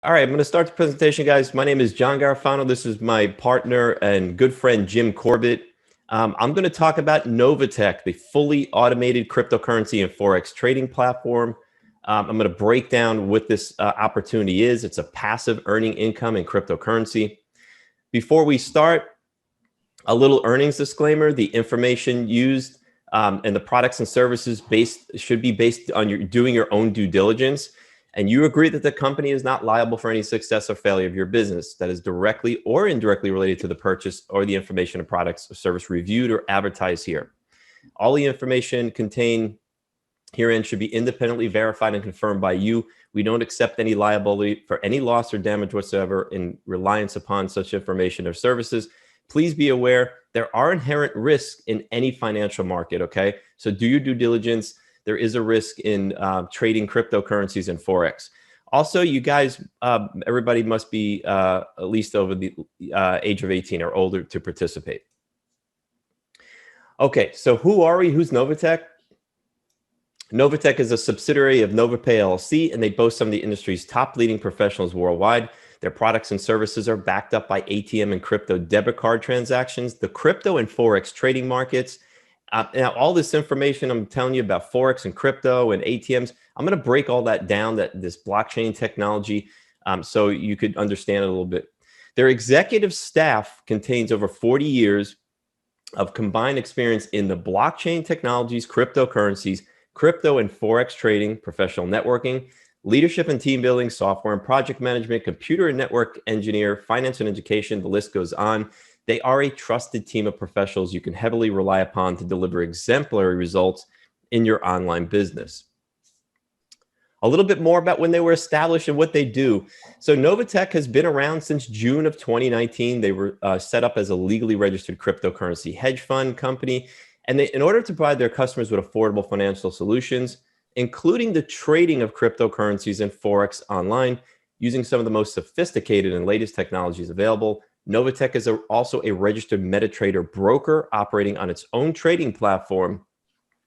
All right, I'm going to start the presentation, guys. My name is John Garofano. This is my partner and good friend, Jim Corbett. I'm going to talk about NovaTech, the fully automated cryptocurrency and Forex trading platform. I'm going to break down what this opportunity is. It's a passive earning income in cryptocurrency. Before we start, a little earnings disclaimer. The information used and the products and services should be based on doing your own due diligence. And you agree that the company is not liable for any success or failure of your business that is directly or indirectly related to the purchase or the information of products or service reviewed or advertised here. All the information contained herein should be independently verified and confirmed by you. We don't accept any liability for any loss or damage whatsoever in reliance upon such information or services. Please be aware there are inherent risks in any financial market, okay? So do your due diligence. There is a risk in trading cryptocurrencies and Forex. Also, you guys, everybody must be at least over the age of 18 or older to participate. Okay, so who are we? Who's NovaTech? NovaTech is a subsidiary of NovaPay LLC, and they boast some of the industry's top leading professionals worldwide. Their products and services are backed up by ATM and crypto debit card transactions, the crypto and Forex trading markets. Now, all this information I'm telling you about Forex and crypto and ATMs, I'm going to break all that down, this blockchain technology, so you could understand it a little bit. Their executive staff contains over 40 years of combined experience in the blockchain technologies, cryptocurrencies, crypto and Forex trading, professional networking, leadership and team building, software and project management, computer and network engineer, finance and education, the list goes on. They are a trusted team of professionals you can heavily rely upon to deliver exemplary results in your online business. A little bit more about when they were established and what they do. So NovaTech has been around since June of 2019. They were set up as a legally registered cryptocurrency hedge fund company. And in order to provide their customers with affordable financial solutions, including the trading of cryptocurrencies and Forex online, using some of the most sophisticated and latest technologies available, NovaTech is also a registered MetaTrader broker operating on its own trading platform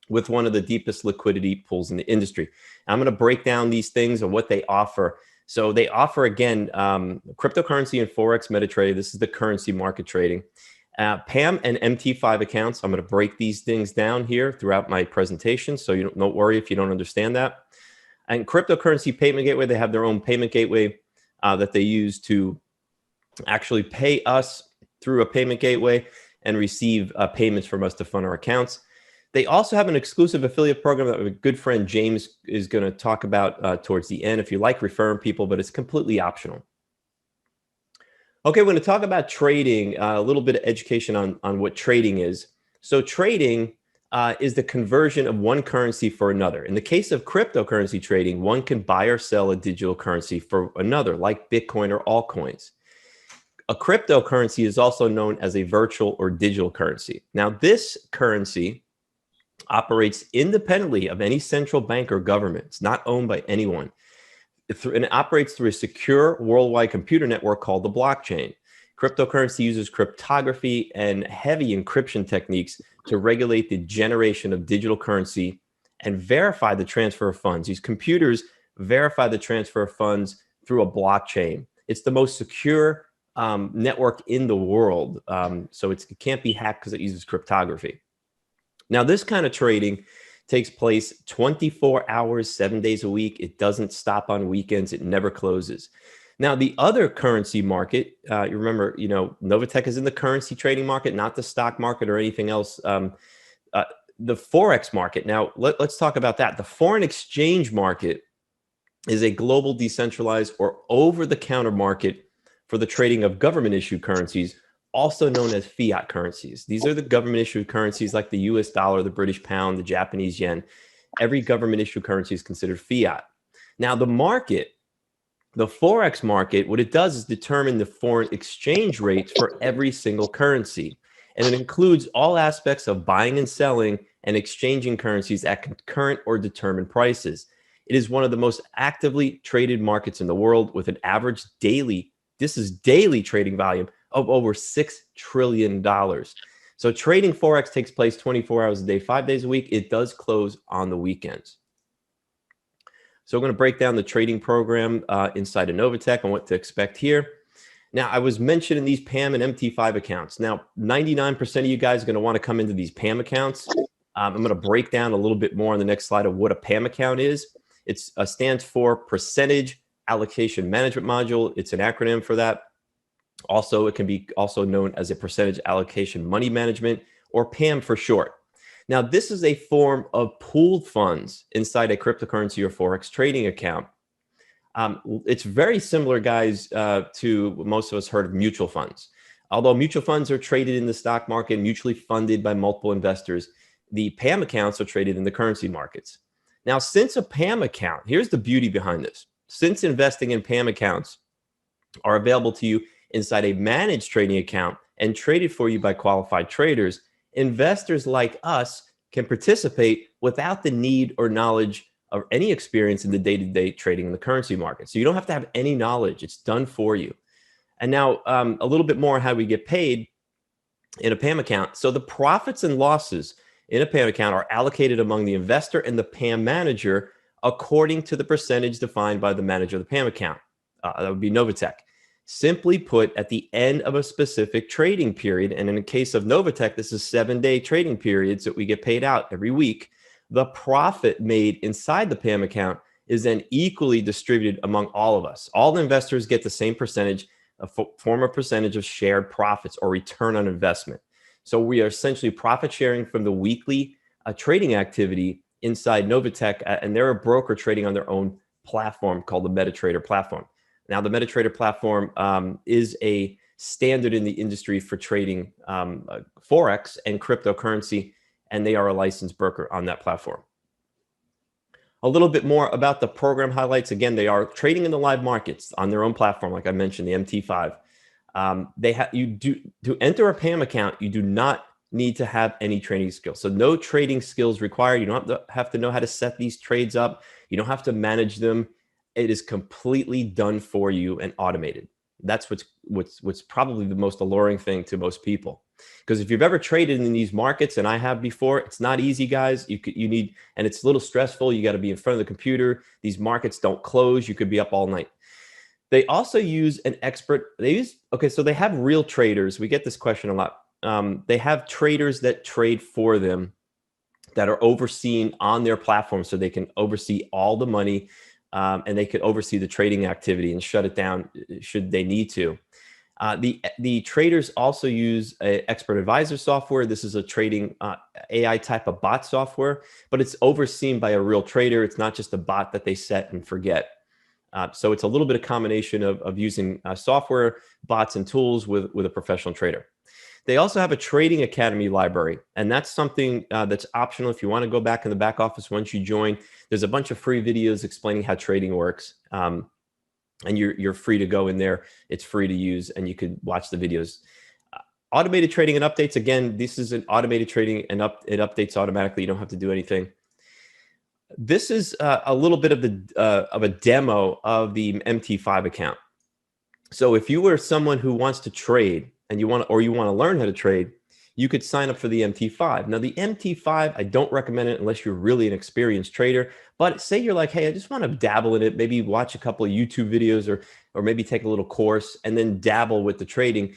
with one of the deepest liquidity pools in the industry. I'm going to break down these things and what they offer. So they offer, again, cryptocurrency and Forex MetaTrader. This is the currency market trading. PAMM and MT5 accounts. I'm going to break these things down here throughout my presentation, so you don't worry if you don't understand that. And cryptocurrency payment gateway, they have their own payment gateway that they use to actually pay us through a payment gateway and receive payments from us to fund our accounts. They also have an exclusive affiliate program that my good friend James is going to talk about towards the end if you like referring people, but it's completely optional. Okay, we're going to talk about trading, a little bit of education on what trading is. So trading is the conversion of one currency for another. In the case of cryptocurrency trading, one can buy or sell a digital currency for another, like Bitcoin or altcoins. A cryptocurrency is also known as a virtual or digital currency. Now, this currency operates independently of any central bank or government. It's not owned by anyone. And it operates through a secure worldwide computer network called the blockchain. Cryptocurrency uses cryptography and heavy encryption techniques to regulate the generation of digital currency and verify the transfer of funds. These computers verify the transfer of funds through a blockchain. It's the most secure network in the world. So it can't be hacked because it uses cryptography. Now, this kind of trading takes place 24 hours, 7 days a week. It doesn't stop on weekends. It never closes. Now, the other currency market, you remember, NovaTech is in the currency trading market, not the stock market or anything else. The Forex market. Now, let's talk about that. The foreign exchange market is a global decentralized or over-the-counter market for the trading of government-issued currencies, also known as fiat currencies. These are the government-issued currencies like the US dollar, the British pound, the Japanese yen. Every government-issued currency is considered fiat. Now, the Forex market, what it does is determine the foreign exchange rates for every single currency. And it includes all aspects of buying and selling and exchanging currencies at concurrent or determined prices. It is one of the most actively traded markets in the world with an average daily trading volume of over $6 trillion. So trading Forex takes place 24 hours a day, 5 days a week. It does close on the weekends. So I'm going to break down the trading program inside of NovaTech and what to expect here. Now, I was mentioning these PAMM and MT5 accounts. Now, 99% of you guys are going to want to come into these PAMM accounts. I'm going to break down a little bit more on the next slide of what a PAMM account is. It stands for Percentage Allocation Management Module. It's an acronym for that. Also, it can be also known as a Percentage Allocation Money Management, or PAMM for short. Now, this is a form of pooled funds inside a cryptocurrency or Forex trading account. It's very similar, guys, to most of us heard of mutual funds. Although mutual funds are traded in the stock market, mutually funded by multiple investors, the PAMM accounts are traded in the currency markets. Now, since a PAMM account, here's the beauty behind this. Since investing in PAMM accounts are available to you inside a managed trading account and traded for you by qualified traders, investors like us can participate without the need or knowledge or any experience in the day-to-day trading in the currency market. So you don't have to have any knowledge. It's done for you. And now a little bit more on how we get paid in a PAMM account. So the profits and losses in a PAMM account are allocated among the investor and the PAMM manager according to the percentage defined by the manager of the PAMM account. That would be NovaTech. Simply put, at the end of a specific trading period, and in the case of NovaTech, this is 7-day trading periods that we get paid out every week, the profit made inside the PAMM account is then equally distributed among all of us. All the investors get the same percentage, a form of percentage of shared profits or return on investment. So we are essentially profit sharing from the weekly trading activity inside NovaTech, and they're a broker trading on their own platform called the MetaTrader platform. Now, the MetaTrader platform is a standard in the industry for trading Forex and cryptocurrency, and they are a licensed broker on that platform. A little bit more about the program highlights. Again, they are trading in the live markets on their own platform, like I mentioned, the MT5. To enter a PAMM account, you do not need to have any trading skills. So no trading skills required. You don't have to know how to set these trades up. You don't have to manage them. It is completely done for you and automated. That's what's probably the most alluring thing to most people. Because if you've ever traded in these markets, and I have before, it's not easy, guys. You need, and it's a little stressful. You got to be in front of the computer. These markets don't close. You could be up all night. They also use an expert. So they have real traders. We get this question a lot. They have traders that trade for them that are overseen on their platform, so they can oversee all the money. And they could oversee the trading activity and shut it down should they need to. The traders also use expert advisor software. This is a trading AI type of bot software, but it's overseen by a real trader. It's not just a bot that they set and forget. So it's a little bit of combination of using software, bots, and tools with a professional trader. They also have a trading academy library, and that's something that's optional if you want to go back in the back office once you join. There's a bunch of free videos explaining how trading works, and you're free to go in there. It's free to use, and you could watch the videos. Automated trading and updates. Again, this is an automated trading, and it updates automatically. You don't have to do anything. This is a little bit of a demo of the MT5 account. So if you were someone who wants to trade, and you want to learn how to trade, you could sign up for the MT5. Now, the MT5, I don't recommend it unless you're really an experienced trader. But say you're like, hey, I just want to dabble in it, maybe watch a couple of YouTube videos or maybe take a little course and then dabble with the trading.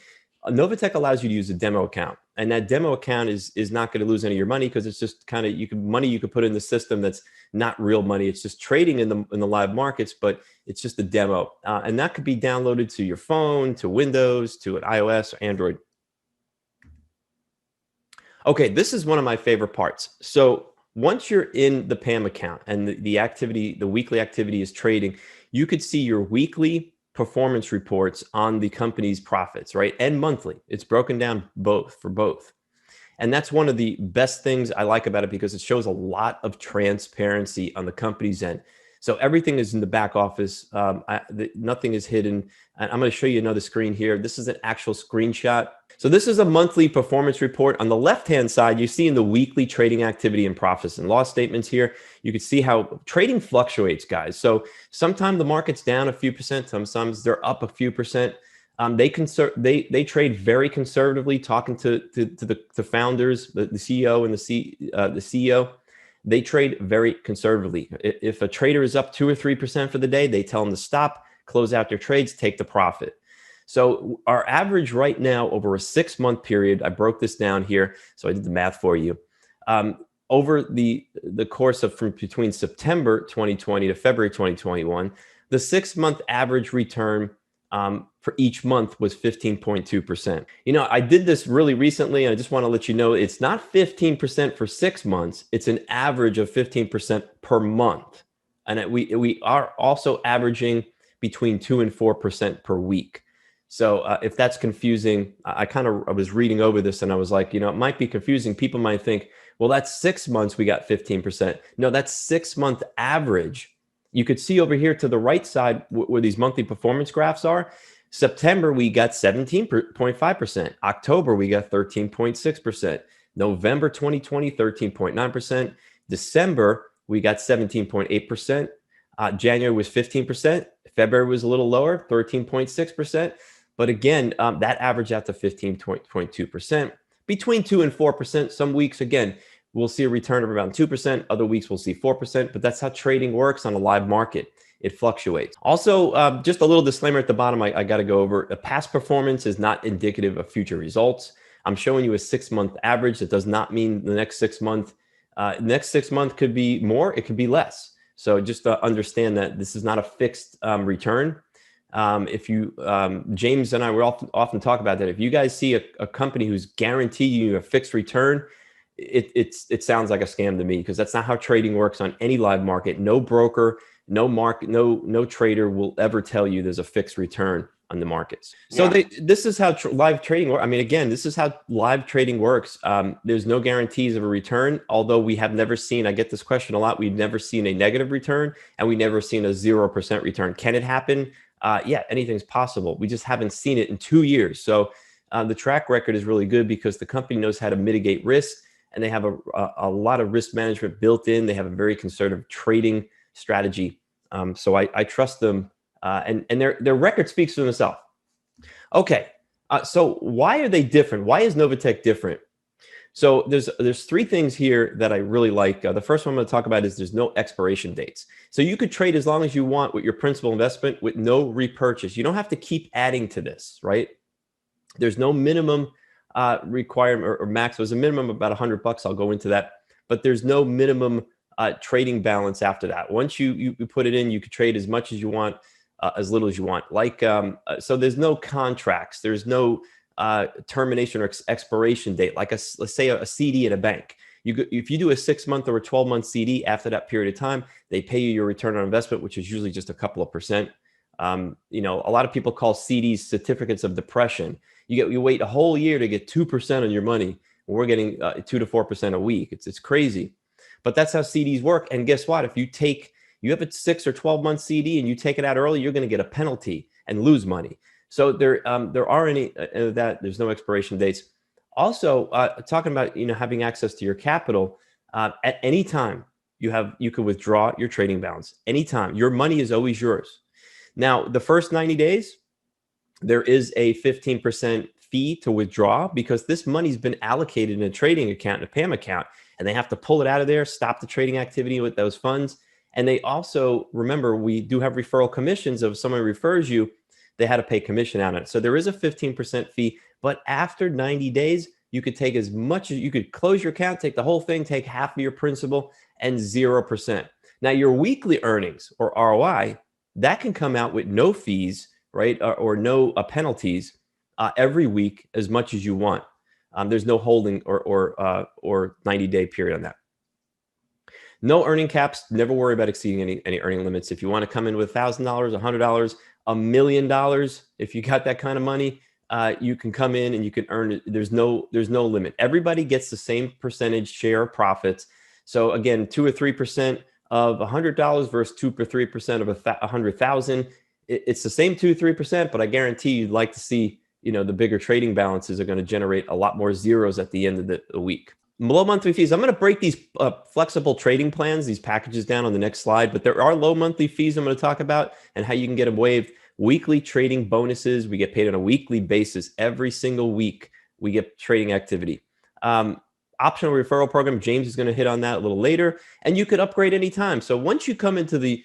NovaTech allows you to use a demo account. And that demo account is not going to lose any of your money, because it's just kind of money you could put in the system that's not real money. It's just trading in the live markets, but it's just a demo. And that could be downloaded to your phone, to Windows, to an iOS or Android. Okay, this is one of my favorite parts. So once you're in the PAMM account and the weekly activity is trading, you could see your weekly performance reports on the company's profits, right? And monthly. It's broken down for both. And that's one of the best things I like about it, because it shows a lot of transparency on the company's end. So everything is in the back office. Nothing is hidden. And I'm going to show you another screen here. This is an actual screenshot. So this is a monthly performance report. On the left-hand side, you see in the weekly trading activity and profits and loss statements here, you can see how trading fluctuates, guys. So sometimes the market's down a few percent, sometimes they're up a few percent. They trade very conservatively, talking to the founders, the CEO and the CEO. they trade very conservatively. If a trader is up 2 or 3% for the day, they tell them to stop, close out their trades, take the profit. So our average right now over a 6-month period, I broke this down here, so I did the math for you. Over the course of from between September 2020 to February 2021, the 6-month average return for each month was 15.2%. You know, I did this really recently, and I just want to let you know it's not 15% for 6 months. It's an average of 15% per month. And we are also averaging between 2 and 4% per week. So if that's confusing, I was reading over this and I was like, you know, it might be confusing. People might think, well, that's 6 months, we got 15%. No, that's 6-month average. You could see over here to the right side where these monthly performance graphs are. September, we got 17.5%. October, we got 13.6%. November 2020, 13.9%. December, we got 17.8%. January was 15%. February was a little lower, 13.6%. But again, that averaged out to 15.2%. Between 2 and 4%. Some weeks, again, we'll see a return of around 2%. Other weeks, we'll see 4%. But that's how trading works on a live market. It fluctuates. Also, just a little disclaimer at the bottom, I got to go over. Past performance is not indicative of future results. I'm showing you a 6-month average. That does not mean the next 6 month. Next 6 month could be more. It could be less. So just understand that this is not a fixed return. If you, James and I, we often talk about that. If you guys see a company who's guaranteeing you a fixed return, it sounds like a scam to me, because that's not how trading works on any live market. No broker, no market, no trader will ever tell you there's a fixed return on the markets. So this is how live trading works. I mean, again, this is how live trading works. There's no guarantees of a return, although we have never seen, I get this question a lot, we've never seen a negative return, and we've never seen a 0% return. Can it happen? Yeah, anything's possible. We just haven't seen it in 2 years. So the track record is really good because the company knows how to mitigate risk, and they have a lot of risk management built in. They have a very conservative trading strategy. So I trust them. And their record speaks for themselves. Okay, so why are they different? Why is NovaTech different? So there's 3 things here that I really like. The first one I'm going to talk about is there's no expiration dates. So you could trade as long as you want with your principal investment with no repurchase. You don't have to keep adding to this, right? There's no minimum requirement or max. There's a minimum of about $100. I'll go into that, but there's no minimum trading balance after that. Once you put it in, you could trade as much as you want. As little as you want. So there's no contracts. There's no termination or expiration date. Like let's say a CD at a bank. If you do a 6-month or a 12-month CD, after that period of time, they pay you your return on investment, which is usually just a couple of percent. You know, a lot of people call CDs certificates of depression. You wait a whole year to get 2% on your money. We're getting 2 to 4% a week. It's crazy, but that's how CDs work. And guess what? If you have a 6 or 12-month CD and you take it out early, you're going to get a penalty and lose money. So there are any that there's no expiration dates. Also, talking about having access to your capital at any time, you can withdraw your trading balance anytime. Your money is always yours. Now, the first 90 days, there is a 15% fee to withdraw because this money's been allocated in a trading account, in a PAMM account, and they have to pull it out of there, stop the trading activity with those funds. And they also, remember, we do have referral commissions. If someone refers you, they had to pay commission on it. So there is a 15% fee, but after 90 days, you could take as much as you could close your account, take the whole thing, take half of your principal and 0%. Now your weekly earnings or ROI, that can come out with no fees, right? Or no penalties every week as much as you want. There's no holding or 90-day period on that. No earning caps. Never worry about exceeding any earning limits. If you want to come in with $1,000, $100, $1 million, if you got that kind of money, you can come in and you can earn it. There's no limit. Everybody gets the same percentage share of profits. So again, 2 or 3% of $100 versus 2 or 3% of 100,000. It's the same 2 or 3%, but I guarantee you'd like to see the bigger trading balances are going to generate a lot more zeros at the end of the week. Low monthly fees. I'm going to break these flexible trading plans, these packages down on the next slide, but there are low monthly fees I'm going to talk about and how you can get them waived. Weekly trading bonuses. We get paid on a weekly basis. Every single week, we get trading activity. optional referral program. James is going to hit on that a little later, and you could upgrade anytime. So once you come into the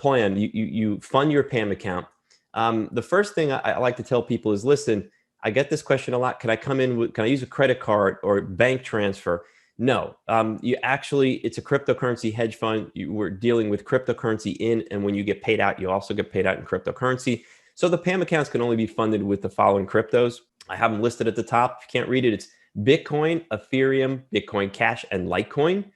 plan, you fund your PAMM account. The first thing I like to tell people is, listen, I get this question a lot. Can I come in with, can I use a credit card or bank transfer? No, it's a cryptocurrency hedge fund. We're dealing with cryptocurrency in, and when you get paid out, you also get paid out in cryptocurrency. So the PAMM accounts can only be funded with the following cryptos. I have them listed at the top. If you can't read it, it's Bitcoin, Ethereum, Bitcoin Cash, and Litecoin.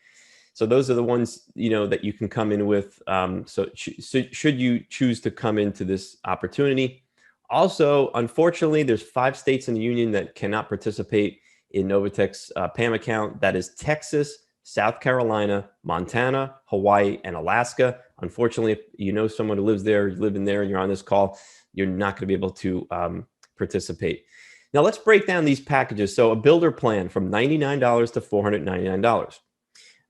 So those are the ones, that you can come in with. So should you choose to come into this opportunity. Also, unfortunately, there's 5 states in the union that cannot participate in NovaTech's PAMM account. That is Texas, South Carolina, Montana, Hawaii, and Alaska. Unfortunately, if you know someone who lives there, you live in there, and you're on this call, you're not going to be able to participate. Now, let's break down these packages. So a builder plan from $99 to $499.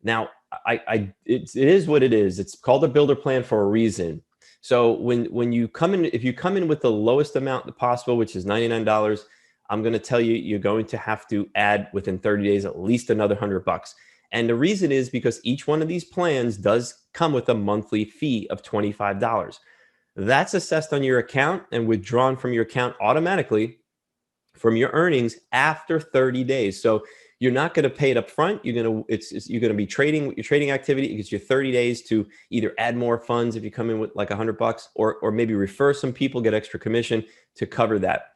Now, it is what it is. It's called a builder plan for a reason. So when you come in, if you come in with the lowest amount possible, which is $99, I'm going to tell you, you're going to have to add within 30 days at least another $100. And the reason is because each one of these plans does come with a monthly fee of $25. That's assessed on your account and withdrawn from your account automatically from your earnings after 30 days. So you're not going to pay it up front. You're going to be trading with your trading activity. It gives you 30 days to either add more funds if you come in with like $100, or maybe refer some people, get extra commission to cover that.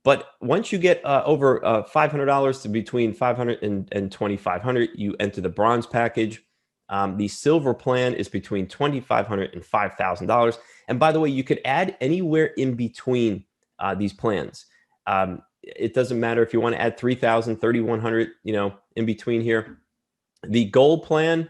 But once you get over $500 to between $500 and $2,500, you enter the bronze package. The silver plan is between $2,500 and $5,000. And by the way, you could add anywhere in between these plans. It doesn't matter if you want to add 3,000, 3,100, in between here. The gold plan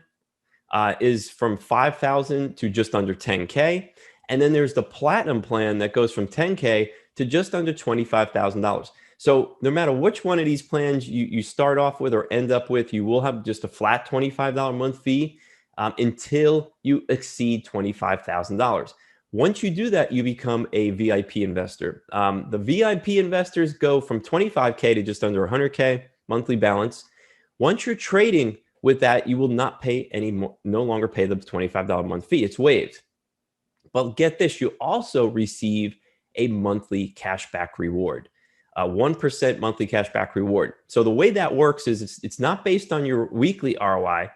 is from 5,000 to just under 10K. And then there's the platinum plan that goes from 10K to just under $25,000. So no matter which one of these plans you start off with or end up with, you will have just a flat $25 a month fee until you exceed $25,000. Once you do that, you become a VIP investor. The VIP investors go from 25K to just under 100K monthly balance. Once you're trading with that, you will not pay no longer pay the $25 a month fee. It's waived. But get this, you also receive a monthly cashback reward, 1% monthly cashback reward. So the way that works is it's not based on your weekly ROI.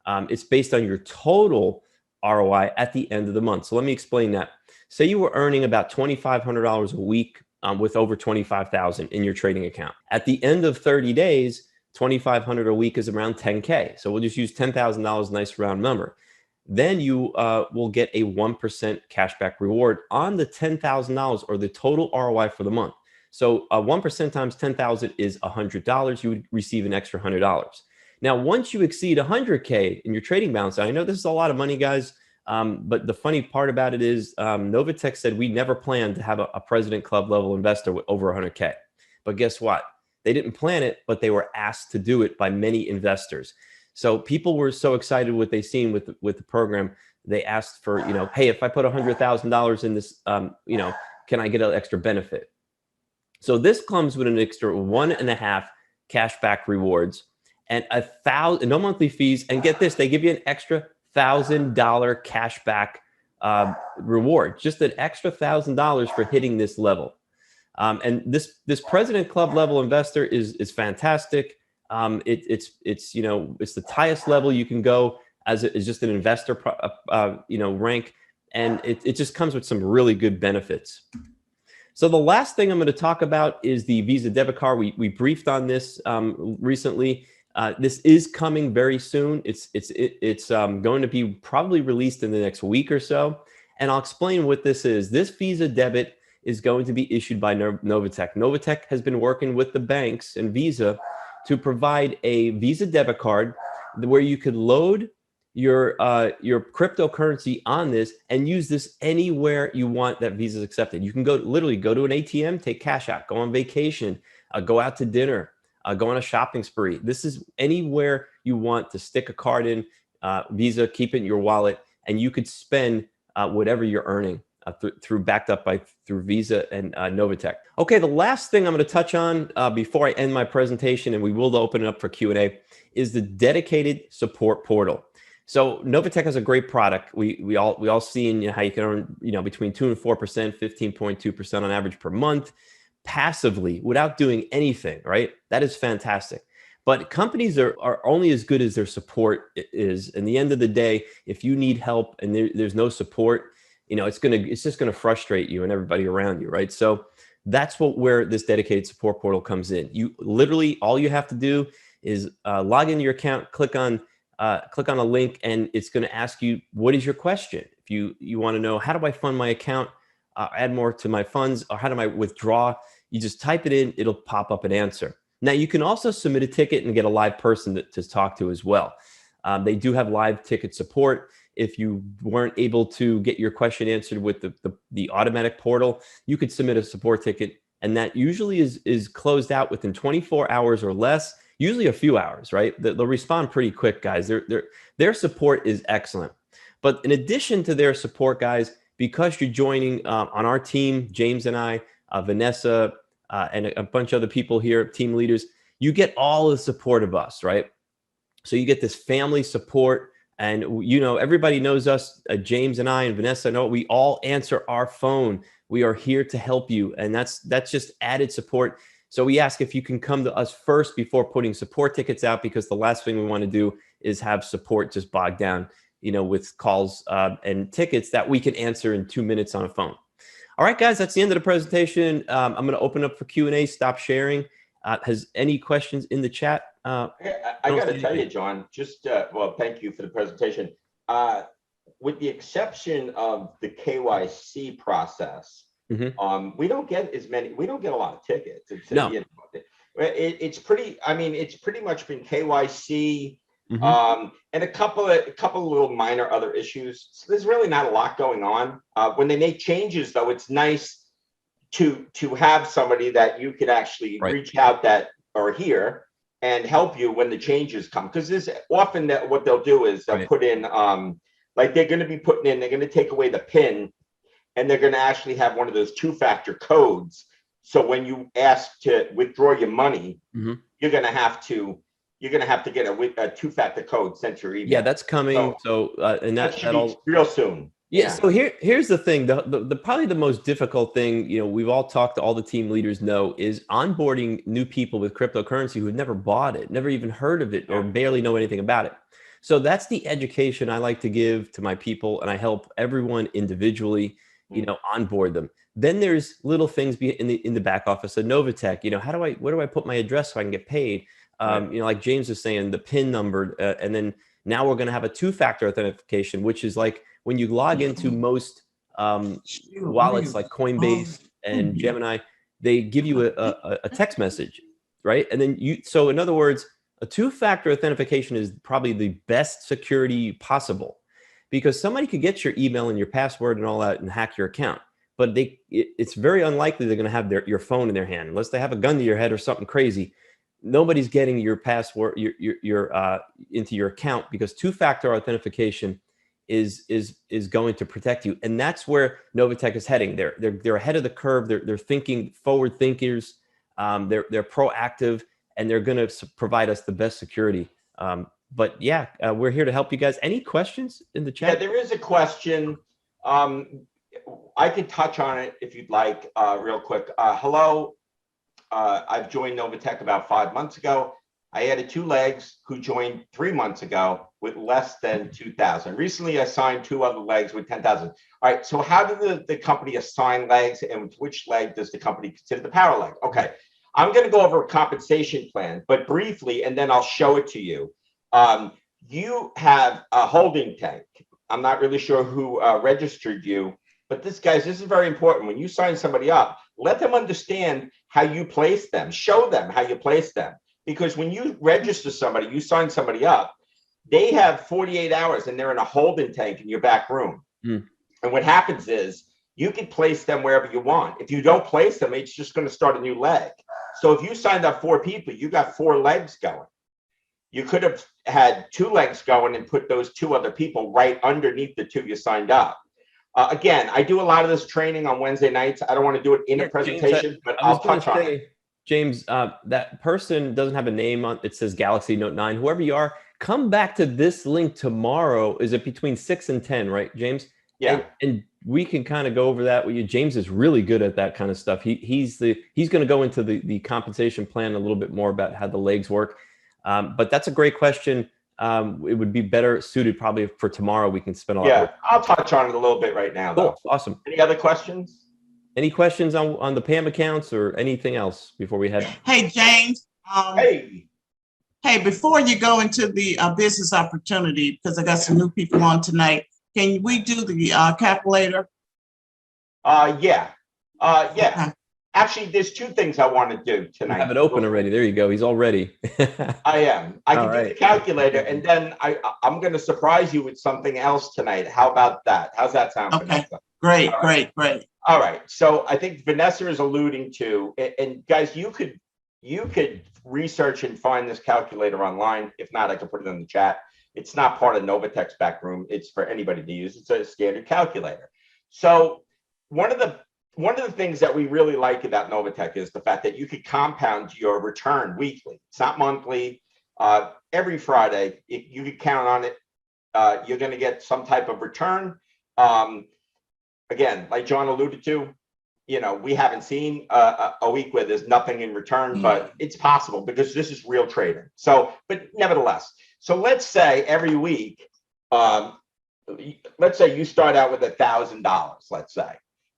It's based on your total ROI at the end of the month. So let me explain that. Say you were earning about $2,500 a week with over $25,000 in your trading account. At the end of 30 days, $2,500 a week is around 10K. So we'll just use $10,000, nice round number. Then you will get a 1% cashback reward on the $10,000 or the total ROI for the month. So 1% times 10,000 is $100. You would receive an extra $100. Now, once you exceed 100K in your trading balance, I know this is a lot of money, guys, but the funny part about it is NovaTech said we never planned to have a President Club level investor with over 100K. But guess what? They didn't plan it, but they were asked to do it by many investors. So people were so excited what they seen with the program. They asked for, hey, if I put $100,000 in this, can I get an extra benefit? So this comes with an extra 1.5 cashback rewards and no monthly fees. And get this, they give you an extra $1,000 cashback reward, just an extra $1,000 for hitting this level. And this President Club level investor is fantastic. It's the highest level you can go as just an investor, rank, and it just comes with some really good benefits. So the last thing I'm going to talk about is the Visa debit card. We briefed on this recently. This is coming very soon. It's going to be probably released in the next week or so, and I'll explain what this is. This Visa debit is going to be issued by NovaTech. NovaTech has been working with the banks and Visa to provide a Visa debit card where you could load your cryptocurrency on this and use this anywhere you want that Visa is accepted. You can literally go to an ATM, take cash out, go on vacation, go out to dinner, go on a shopping spree. This is anywhere you want to stick a card in, Visa, keep it in your wallet, and you could spend whatever you're earning through backed up by through Visa and NovaTech. Okay, the last thing I'm going to touch on before I end my presentation, and we will open it up for Q&A, is the dedicated support portal. So NovaTech has a great product. We all see how you can earn between 2 and 4%, 15.2% on average per month, passively without doing anything. Right? That is fantastic. But companies are only as good as their support is. In the end of the day, if you need help and there's no support, it's just gonna frustrate you and everybody around you, right? So that's where this dedicated support portal comes in. You literally, all you have to do is log into your account, click on a link, and it's going to ask you, what is your question? If you want to know, how do I fund my account, add more to my funds, or how do I withdraw? You just type it in, it'll pop up an answer. Now, you can also submit a ticket and get a live person to talk to as well. They do have live ticket support. If you weren't able to get your question answered with the automatic portal, you could submit a support ticket, and that usually is closed out within 24 hours or less. Usually a few hours, right? They'll respond pretty quick, guys. Their support is excellent. But in addition to their support, guys, because you're joining on our team, James and I, Vanessa, and a bunch of other people here, team leaders, you get all the support of us, right? So you get this family support, and everybody knows us, James and I and Vanessa know we all answer our phone. We are here to help you, and that's just added support. So we ask if you can come to us first before putting support tickets out, because the last thing we want to do is have support just bogged down, with calls and tickets that we can answer in 2 minutes on a phone. All right, guys, that's the end of the presentation. I'm going to open up for Q&A. Stop sharing. Has any questions in the chat? I got to tell you, John, just, well, thank you for the presentation. With the exception of the KYC process, we don't get a lot of tickets. It's pretty much been KYC, and a couple of little minor other issues. So there's really not a lot going on. When they make changes, though, it's nice to have somebody that you could actually reach out that are here and help you when the changes come. Because there's often that what they'll do is they'll put in, like they're going to take away the PIN, and they're going to actually have one of those two-factor codes. So when you ask to withdraw your money, you're going to have to get a two-factor code sent to your email. Yeah, that's coming. And that should be real soon. Yeah. So here's the thing. The probably the most difficult thing, we've all talked to all the team leaders know, is onboarding new people with cryptocurrency who've never bought it, never even heard of it, or barely know anything about it. So that's the education I like to give to my people, and I help everyone individually, onboard them. Then there's little things in the back office of NovaTech. Where do I put my address so I can get paid? Like James was saying, the PIN number, and then now we're going to have a two-factor authentication, which is like when you log into most wallets like Coinbase and Gemini, they give you a text message, right? And then so in other words, a two-factor authentication is probably the best security possible, because somebody could get your email and your password and all that and hack your account. But it's very unlikely they're going to have your phone in their hand, unless they have a gun to your head or something crazy. Nobody's getting your password into your account, because two-factor authentication is going to protect you. And that's where NovaTech is heading. They're ahead of the curve. They're thinking forward thinkers. They're proactive, and they're going to provide us the best security. But yeah, we're here to help you guys. Any questions in the chat? Yeah, there is a question. I can touch on it if you'd like, real quick. Hello. I've joined NovaTech about 5 months ago. I added 2 legs who joined 3 months ago with less than 2,000. Recently, I signed 2 other legs with 10,000. All right. So how do the company assign legs, and which leg does the company consider the power leg? Okay. I'm going to go over a compensation plan, but briefly, and then I'll show it to you. You have a holding tank. I'm not really sure who registered you, but this is very important. When you sign somebody up, let them understand how you place them. Show them how you place them. Because when you register somebody, you sign somebody up, they have 48 hours and they're in a holding tank in your back room. And what happens is you can place them wherever you want. If you don't place them, it's just going to start a new leg. So if you signed up 4 people, you got 4 legs going. You could have had 2 legs going and put those 2 other people right underneath the 2 you signed up. Again, I do a lot of this training on Wednesday nights. I don't want to do it in a presentation, James, but I was I'll going touch to on say, it. James, that person doesn't have a name on it. Says Galaxy Note 9. Whoever you are, come back to this link tomorrow. Is it between 6 and 10, right, James? Yeah. And we can kind of go over that with you. James is really good at that kind of stuff. He's going to go into the compensation plan a little bit more about how the legs work. But that's a great question. It would be better suited probably for tomorrow. We can spend a lot more. I'll touch on it a little bit right now, though. Cool. Awesome. Any other questions? Any questions on the PAMM accounts or anything else before we head? Hey, James. Hey, before you go into the business opportunity, because I got some new people on tonight, can we do the calculator? Yeah. Okay. Actually, there's two things I want to do tonight. You have it open already. There you go. He's all ready. I am. I can All do right. the calculator, and then I'm going to surprise you with something else tonight. How about that? How's that sound, Okay. Vanessa? Great, All right. great. All right. So I think Vanessa is alluding to, and guys, you could research and find this calculator online. If not, I can put it in the chat. It's not part of NovaTech's back room. It's for anybody to use. It's a standard calculator. So one of the things that we really like about NovaTech is the fact that you could compound your return weekly. It's not monthly. Every Friday, you could count on it. You're going to get some type of return. Again, like John alluded to, we haven't seen a week where there's nothing in return, but it's possible because this is real trading. So, but nevertheless, so let's say every week, let's say you start out with $1,000, let's say,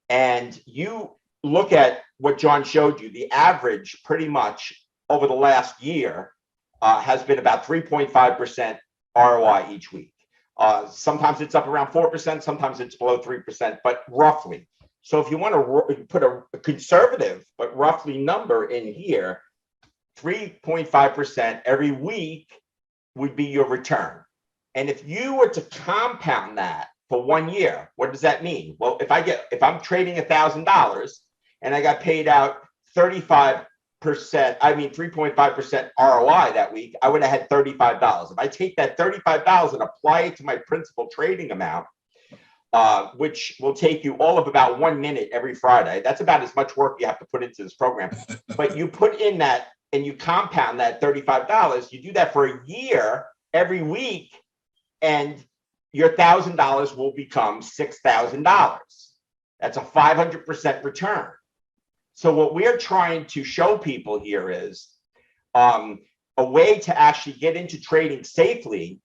and you look at what John showed you, the average pretty much over the last year has been about 3.5% ROI each week. Sometimes it's up around 4%, sometimes it's below 3%, but roughly. So if you want to put a conservative but roughly number in here, 3.5% every week would be your return. And if you were to compound that for 1 year, what does that mean? Well, if I'm trading $1,000 and I got paid out 3.5% ROI that week, I would have had $35. If I take that $35 and apply it to my principal trading amount, which will take you all of about 1 minute every Friday. That's about as much work you have to put into this program. But you put in that and you compound that $35. You do that for a year every week, and your $1,000 will become $6,000. That's a 500% return. So what we're trying to show people here is a way to actually get into trading safely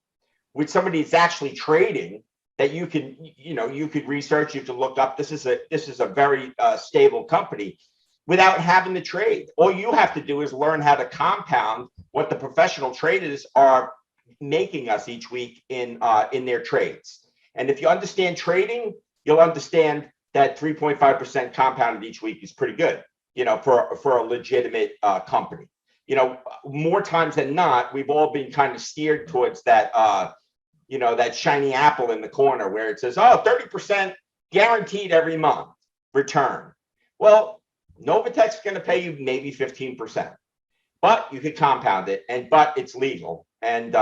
with somebody that's actually trading, that you can, you could research, you can look up. This is a very stable company without having to trade. All you have to do is learn how to compound what the professional traders are making us each week in their trades. And if you understand trading, you'll understand that 3.5% compounded each week is pretty good, for a legitimate company. More times than not, we've all been kind of steered towards that, that shiny apple in the corner where it says, 30% guaranteed every month return. Well, NovaTech's going to pay you maybe 15%, but you could compound it, but it's legal and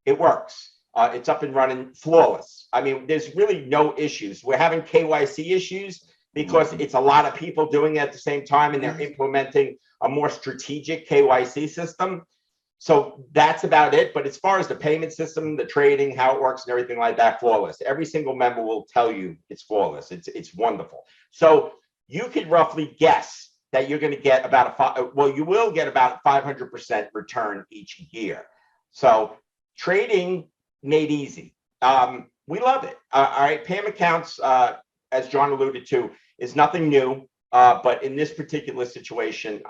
it works. It's up and running flawless. I mean, there's really no issues. We're having KYC issues because it's a lot of people doing it at the same time, and they're implementing a more strategic KYC system. So that's about it. But as far as the payment system, the trading, how it works and everything like that, flawless. Every single member will tell you it's flawless. It's wonderful. So you could roughly guess that you're going to get you will get about 500% return each year. So trading made easy. We love it. All right. PAMM accounts, as John alluded to, is nothing new. But in this particular situation,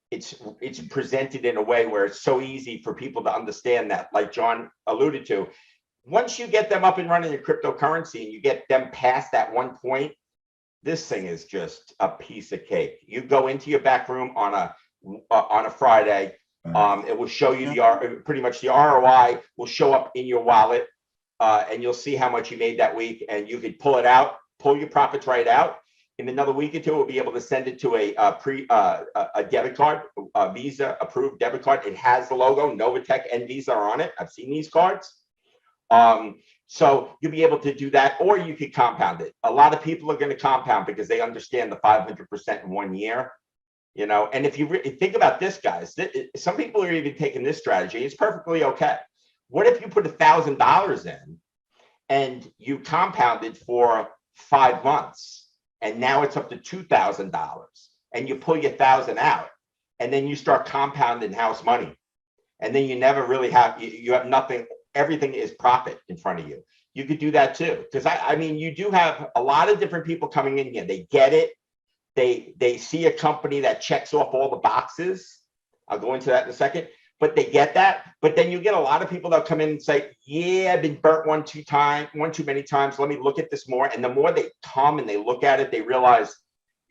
it's presented in a way where it's so easy for people to understand that, like John alluded to. Once you get them up and running in cryptocurrency and you get them past that one point, this thing is just a piece of cake. You go into your back room on a Friday. It will show you pretty much the ROI will show up in your wallet, and you'll see how much you made that week, and you could pull your profits right out. In another week or two, we'll be able to send it to a debit card, a Visa approved debit card. It has the logo NovaTech and Visa are on it. I've seen these cards. So you'll be able to do that, or you could compound it. A lot of people are going to compound because they understand the 500% in 1 year. You know, and if you think about this, guys, some people are even taking this strategy. It's perfectly okay. What if you put $1,000 in and you compounded for 5 months, and now it's up to $2,000, and you pull your 1,000 out, and then you start compounding house money, and then you never really have, you have nothing. Everything is profit in front of you. You could do that too, because I mean, you do have a lot of different people coming in here. They get it. They see a company that checks off all the boxes. I'll go into that in a second, but they get that. But then you get a lot of people that come in and say, yeah, I've been burnt one too many times. Let me look at this more. And the more they come and they look at it, they realize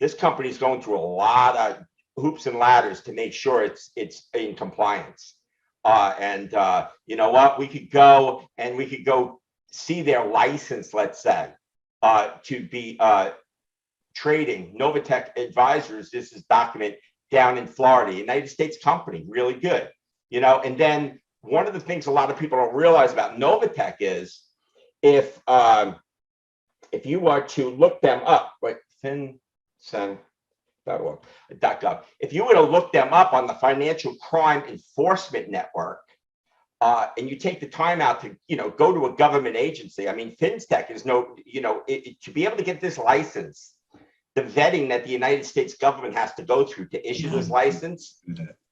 this company is going through a lot of hoops and ladders to make sure it's in compliance. You know what? We could go see their license, let's say, to be trading. NovaTech Advisors, this is document down in Florida, United States company, really good. You know, and then one of the things a lot of people don't realize about NovaTech is if you are to look them up, right, FinCEN.gov, if you were to look them up on the Financial Crime Enforcement Network, and you take the time out to, you know, go to a government agency. I mean, FinTech is no, you know, to be able to get this license, the vetting that the United States government has to go through to issue this license,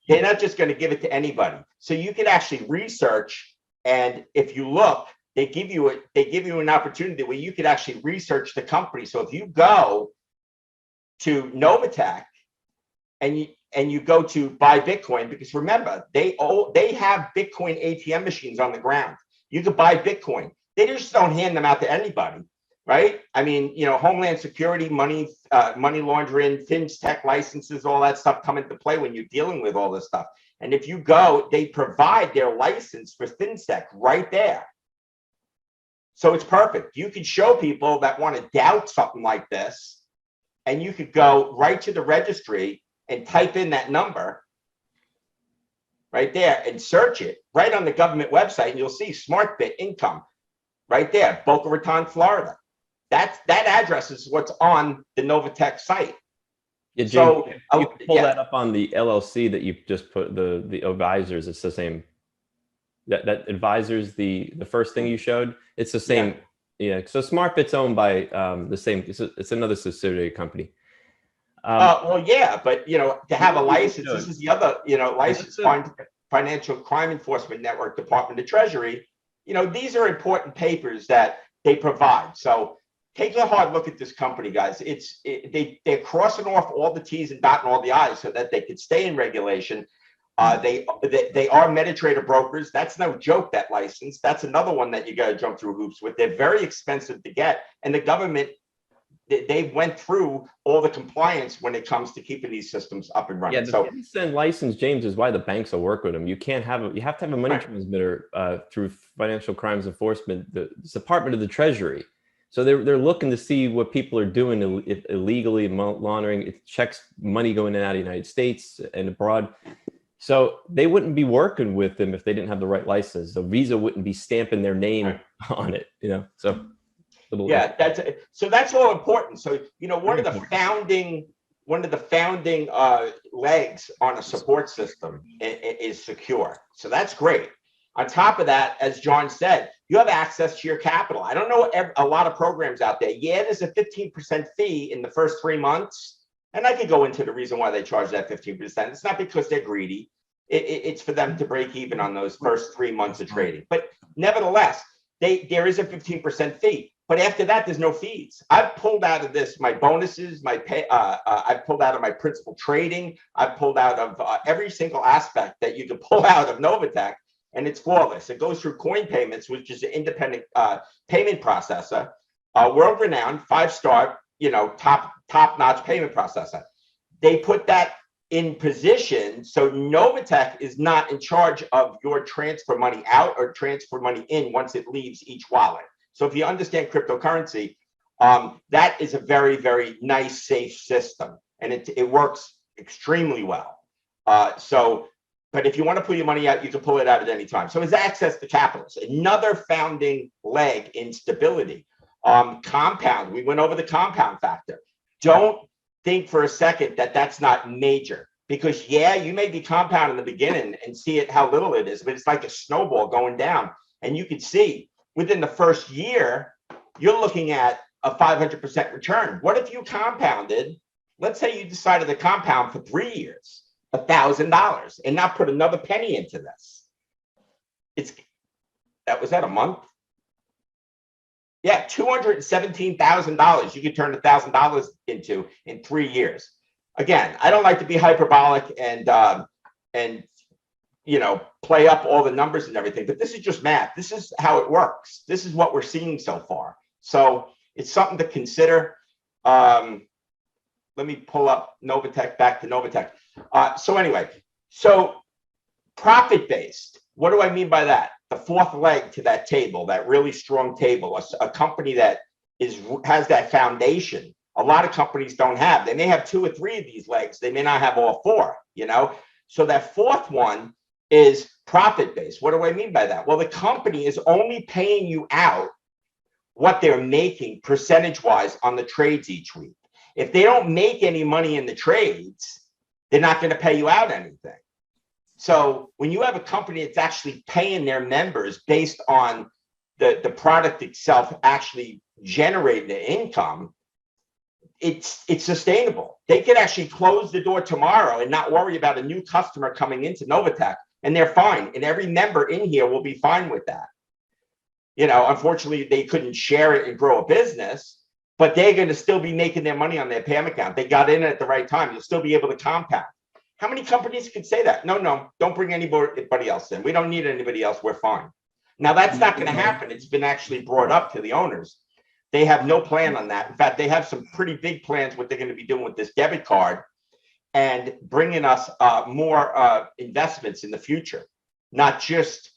they're not just going to give it to anybody. So you can actually research, and if you look, they give you an opportunity where you could actually research the company. So if you go to NovaTech and you go to buy Bitcoin, because remember, they have Bitcoin ATM machines on the ground. You could buy Bitcoin. They just don't hand them out to anybody, right? I mean, you know, Homeland Security, money laundering, FinTech licenses, all that stuff come into play when you're dealing with all this stuff. And if you go, they provide their license for FinTech right there. So it's perfect. You could show people that want to doubt something like this, and you could go right to the registry and type in that number right there and search it right on the government website, and you'll see SmartBit income right there, Boca Raton, Florida. That address is what's on the NovaTech site. Yeah, James, so you can pull that up on the LLC that you just put, the advisors. It's the same. That advisors, the first thing you showed, it's the same. Yeah. So SmartBit's owned by the same. It's another subsidiary company. Well, yeah, but you know, to have a license, this is the other, you know, license, Financial Crime Enforcement Network, Department of Treasury. You know, these are important papers that they provide. So take a hard look at this company, guys. They're crossing off all the T's and dotting all the I's so that they could stay in regulation. They are MetaTrader brokers. That's no joke, that license. That's another one that you got to jump through hoops with. They're very expensive to get, and the government, they went through all the compliance when it comes to keeping these systems up and running. Yeah, the FinCEN license, James, is why the banks will work with them. You can't have you have to have a money transmitter through Financial Crimes Enforcement, the Department of the Treasury. So they're looking to see what people are doing illegally, laundering. It checks money going in and out of the United States and abroad. So they wouldn't be working with them if they didn't have the right license. So Visa wouldn't be stamping their name on it, you know. So yeah, that's all important. So, you know, one of the founding legs on a support system is secure. So that's great. On top of that, as John said, you have access to your capital. I don't know a lot of programs out there. Yeah, there's a 15% fee in the first 3 months. And I could go into the reason why they charge that 15%. It's not because they're greedy. It's for them to break even on those first 3 months of trading. But nevertheless, there is a 15% fee. But after that, there's no fees. I've pulled out of this my bonuses, my pay. I've pulled out of my principal trading. I've pulled out of every single aspect that you can pull out of NovaTech, and it's flawless. It goes through Coin Payments, which is an independent payment processor, world-renowned, 5-star, you know, top-notch payment processor. They put that in position so NovaTech is not in charge of your transfer money out or transfer money in once it leaves each wallet. So if you understand cryptocurrency, that is a very, very nice, safe system, and it works extremely well. So But if you want to pull your money out, you can pull it out at any time. So it's access to capital. It's another founding leg in stability. Compound, we went over the compound factor. Don't think for a second that that's not major, because yeah, you may be compound in the beginning and see it how little it is, but it's like a snowball going down. And you can see within the first year, you're looking at a 500% return. What if you compounded? Let's say you decided to compound for 3 years, $1,000, and not put another penny into this. Was that a month? Yeah, $217,000 you could turn $1,000 into in 3 years. Again, I don't like to be hyperbolic and you know, play up all the numbers and everything, but this is just math. This is how it works. This is what we're seeing so far. So it's something to consider. Let me pull up NovaTech, back to NovaTech. So anyway, so profit-based, what do I mean by that? The fourth leg to that table, that really strong table, a company that has that foundation. A lot of companies don't have. They may have 2 or 3 of these legs. They may not have all 4, you know? So that fourth one is profit-based. What do I mean by that? Well, the company is only paying you out what they're making percentage-wise on the trades each week. If they don't make any money in the trades, they're not going to pay you out anything. So when you have a company that's actually paying their members based on the product itself actually generating the income, it's sustainable. They could actually close the door tomorrow and not worry about a new customer coming into NovaTech, and they're fine. And every member in here will be fine with that. You know, unfortunately, they couldn't share it and grow a business, but they're going to still be making their money on their PAMM account. They got in at the right time. You'll still be able to compound. How many companies could say that? No, don't bring anybody else in. We don't need anybody else. We're fine. Now, that's not going to happen. It's been actually brought up to the owners. They have no plan on that. In fact, they have some pretty big plans what they're going to be doing with this debit card and bringing us more investments in the future, not just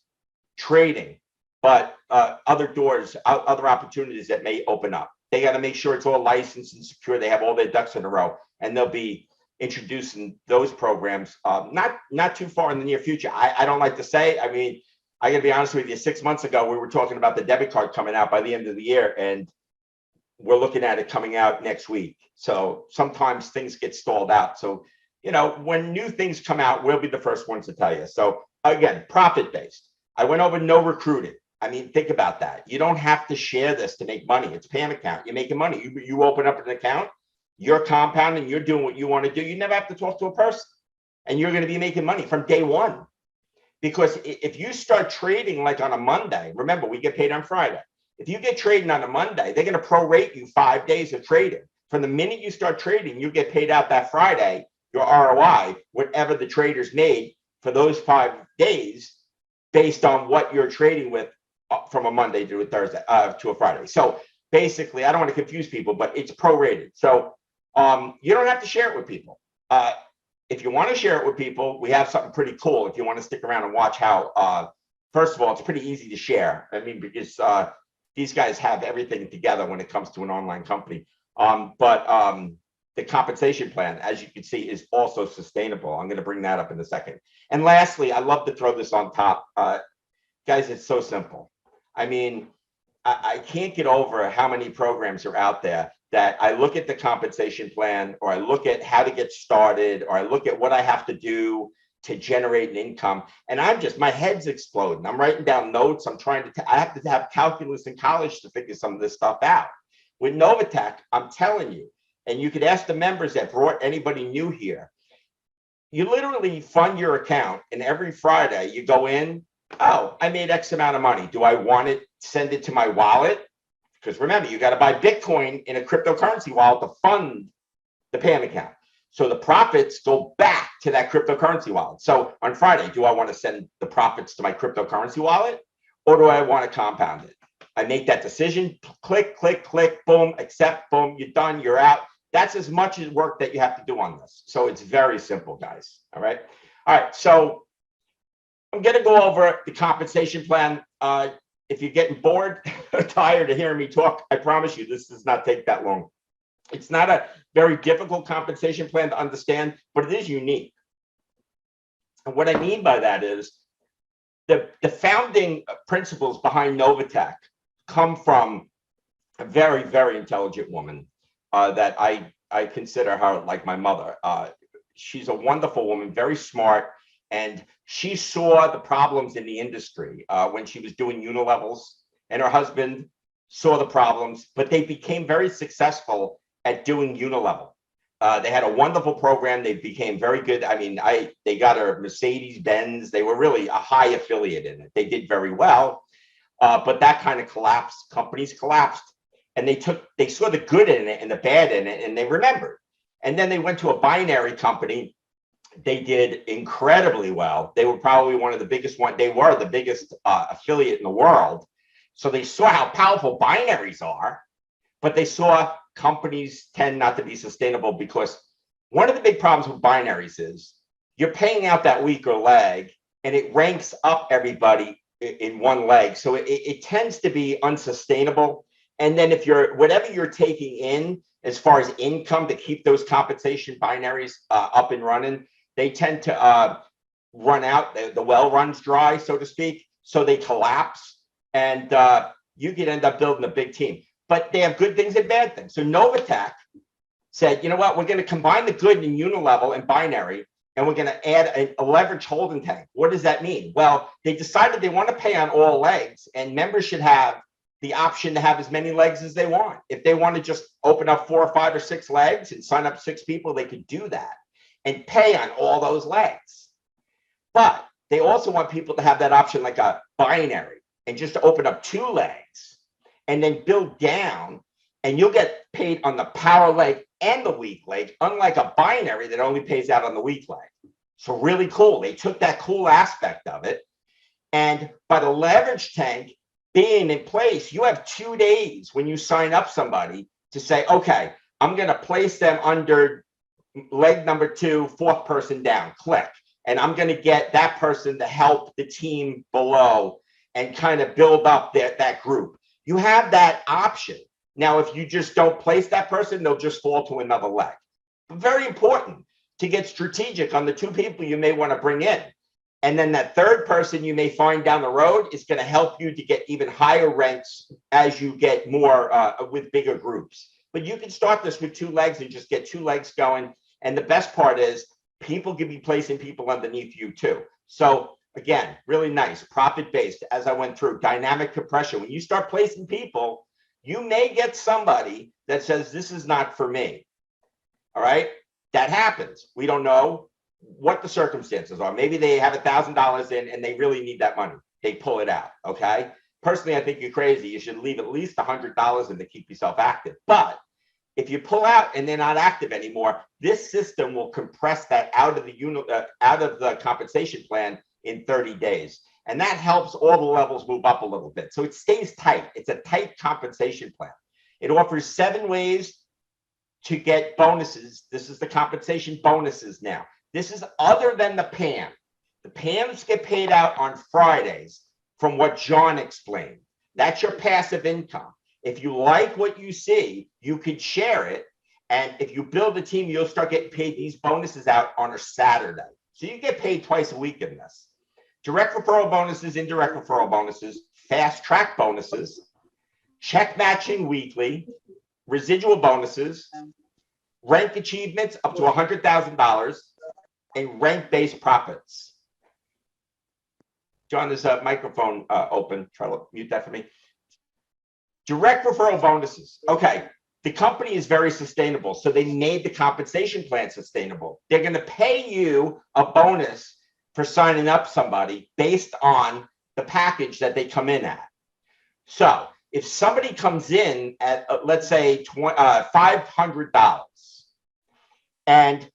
trading, but other doors, other opportunities that may open up. They got to make sure it's all licensed and secure. They have all their ducks in a row, and they'll be introducing those programs not too far in the near future. I don't like to say. I mean, I got to be honest with you. 6 months ago, we were talking about the debit card coming out by the end of the year, and we're looking at it coming out next week. So sometimes things get stalled out. So, you know, when new things come out, we'll be the first ones to tell you. So again, profit-based. I went over no recruiting. I mean, think about that. You don't have to share this to make money. It's PAMM account. You're making money. You open up an account, you're compounding, you're doing what you want to do. You never have to talk to a person, and you're going to be making money from day one. Because if you start trading like on a Monday, remember, we get paid on Friday. If you get trading on a Monday, they're going to prorate you 5 days of trading. From the minute you start trading, you get paid out that Friday, your ROI, whatever the traders made for those 5 days, based on what you're trading with from a Monday to a Thursday, to a Friday. So basically, I don't want to confuse people, but it's prorated. So you don't have to share it with people. If you want to share it with people, we have something pretty cool. If you want to stick around and watch how, first of all, it's pretty easy to share. I mean, because these guys have everything together when it comes to an online company. But the compensation plan, as you can see, is also sustainable. I'm going to bring that up in a second. And lastly, I love to throw this on top. Guys, it's so simple. I mean, I can't get over how many programs are out there that I look at the compensation plan, or I look at how to get started, or I look at what I have to do to generate an income, and my head's exploding. I'm writing down notes. I have to have calculus in college to figure some of this stuff out. With NovaTech, I'm telling you, and you could ask the members that brought anybody new here, you literally fund your account, and every Friday you go in, oh, I made X amount of money. Do I want it, send it to my wallet? Because remember, you got to buy Bitcoin in a cryptocurrency wallet to fund the PAMM account. So the profits go back to that cryptocurrency wallet. So on Friday, do I want to send the profits to my cryptocurrency wallet, or do I want to compound it? I make that decision, click, click, click, boom, accept, boom, you're done, you're out. That's as much work that you have to do on this. So it's very simple, guys. All right. All right. So I'm going to go over the compensation plan. If you're getting bored or tired of hearing me talk, I promise you this does not take that long. It's not a very difficult compensation plan to understand, but it is unique. And what I mean by that is the founding principles behind NovaTech come from a very, very intelligent woman that I consider her like my mother. She's a wonderful woman, very smart, and she saw the problems in the industry when she was doing unilevels, and her husband saw the problems, but they became very successful at doing unilevel. They had a wonderful program. They became very good. I mean, they got a Mercedes-Benz. They were really a high affiliate in it. They did very well, but that kind of collapsed. Companies collapsed, and they saw the good in it and the bad in it, and they remembered. And then they went to a binary company. They did incredibly well. They were probably one of the biggest one. They were the biggest affiliate in the world. So they saw how powerful binaries are, but they saw companies tend not to be sustainable because one of the big problems with binaries is you're paying out that weaker leg and it ranks up everybody in one leg. So it tends to be unsustainable. And then if whatever you're taking in as far as income to keep those compensation binaries up and running, they tend to run out. The well runs dry, so to speak. So they collapse, and you could end up building a big team. But they have good things and bad things. So NovaTech said, you know what, we're going to combine the good in unilevel and binary, and we're going to add a leverage holding tank. What does that mean? Well, they decided they want to pay on all legs, and members should have the option to have as many legs as they want. If they want to just open up 4 or 5 or 6 legs and sign up 6 people, they could do that and pay on all those legs. But they also want people to have that option like a binary and just to open up 2 legs and then build down, and you'll get paid on the power leg and the weak leg, unlike a binary that only pays out on the weak leg. So really cool. They took that cool aspect of it. And by the leverage tank being in place, you have 2 days when you sign up somebody to say, okay, I'm going to place them under leg number 2, 4th person down, click. And I'm going to get that person to help the team below and kind of build up that group. You have that option. Now, if you just don't place that person, they'll just fall to another leg. But very important to get strategic on the 2 people you may want to bring in. And then that 3rd person you may find down the road is going to help you to get even higher ranks as you get more with bigger groups. But you can start this with 2 legs and just get 2 legs going. And the best part is people can be placing people underneath you too. So again, really nice, profit-based, as I went through, dynamic compression. When you start placing people, you may get somebody that says, this is not for me. All right, that happens. We don't know what the circumstances are. Maybe they have $1,000 in and they really need that money. They pull it out, okay? Personally, I think you're crazy. You should leave at least $100 in to keep yourself active. But if you pull out and they're not active anymore, this system will compress that out of the compensation plan in 30 days. And that helps all the levels move up a little bit. So it stays tight. It's a tight compensation plan. It offers 7 ways to get bonuses. This is the compensation bonuses now. This is other than the PAMM. The PAMMs get paid out on Fridays from what John explained. That's your passive income. If you like what you see, you could share it. And if you build a team, you'll start getting paid these bonuses out on a Saturday. So you get paid twice a week in this. Direct referral bonuses, indirect referral bonuses, fast track bonuses, check matching weekly, residual bonuses, rank achievements up to $100,000, and rank-based profits. John, there's a microphone open. Try to mute that for me. Direct referral bonuses. Okay, the company is very sustainable, so they made the compensation plan sustainable. They're going to pay you a bonus for signing up somebody based on the package that they come in at. So if somebody comes in at, let's say, $500, and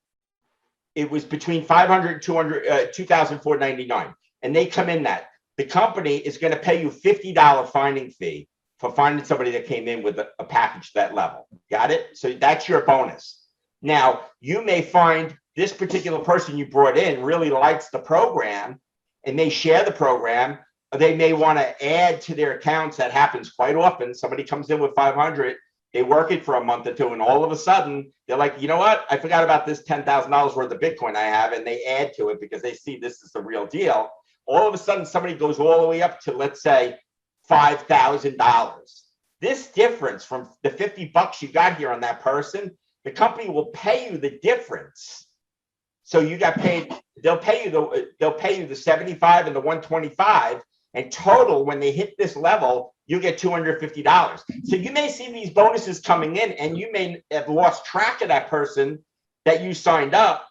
it was between $500 and $2,499, and they come in that, the company is going to pay you $50 finding fee for finding somebody that came in with a package that level. Got it? So that's your bonus. Now, you may find this particular person you brought in really likes the program and may share the program. Or they may want to add to their accounts. That happens quite often. Somebody comes in with 500 They work it for a month or two, and all of a sudden they're like, you know what? I forgot about this $10,000 worth of Bitcoin I have, and they add to it because they see this is the real deal. All of a sudden, somebody goes all the way up to, let's say, $5,000. This difference from the $50 you got here on that person, the company will pay you the difference. So you got paid. They'll pay you the 75 and the 125, and total when they hit this level, you get $250. So you may see these bonuses coming in, and you may have lost track of that person that you signed up.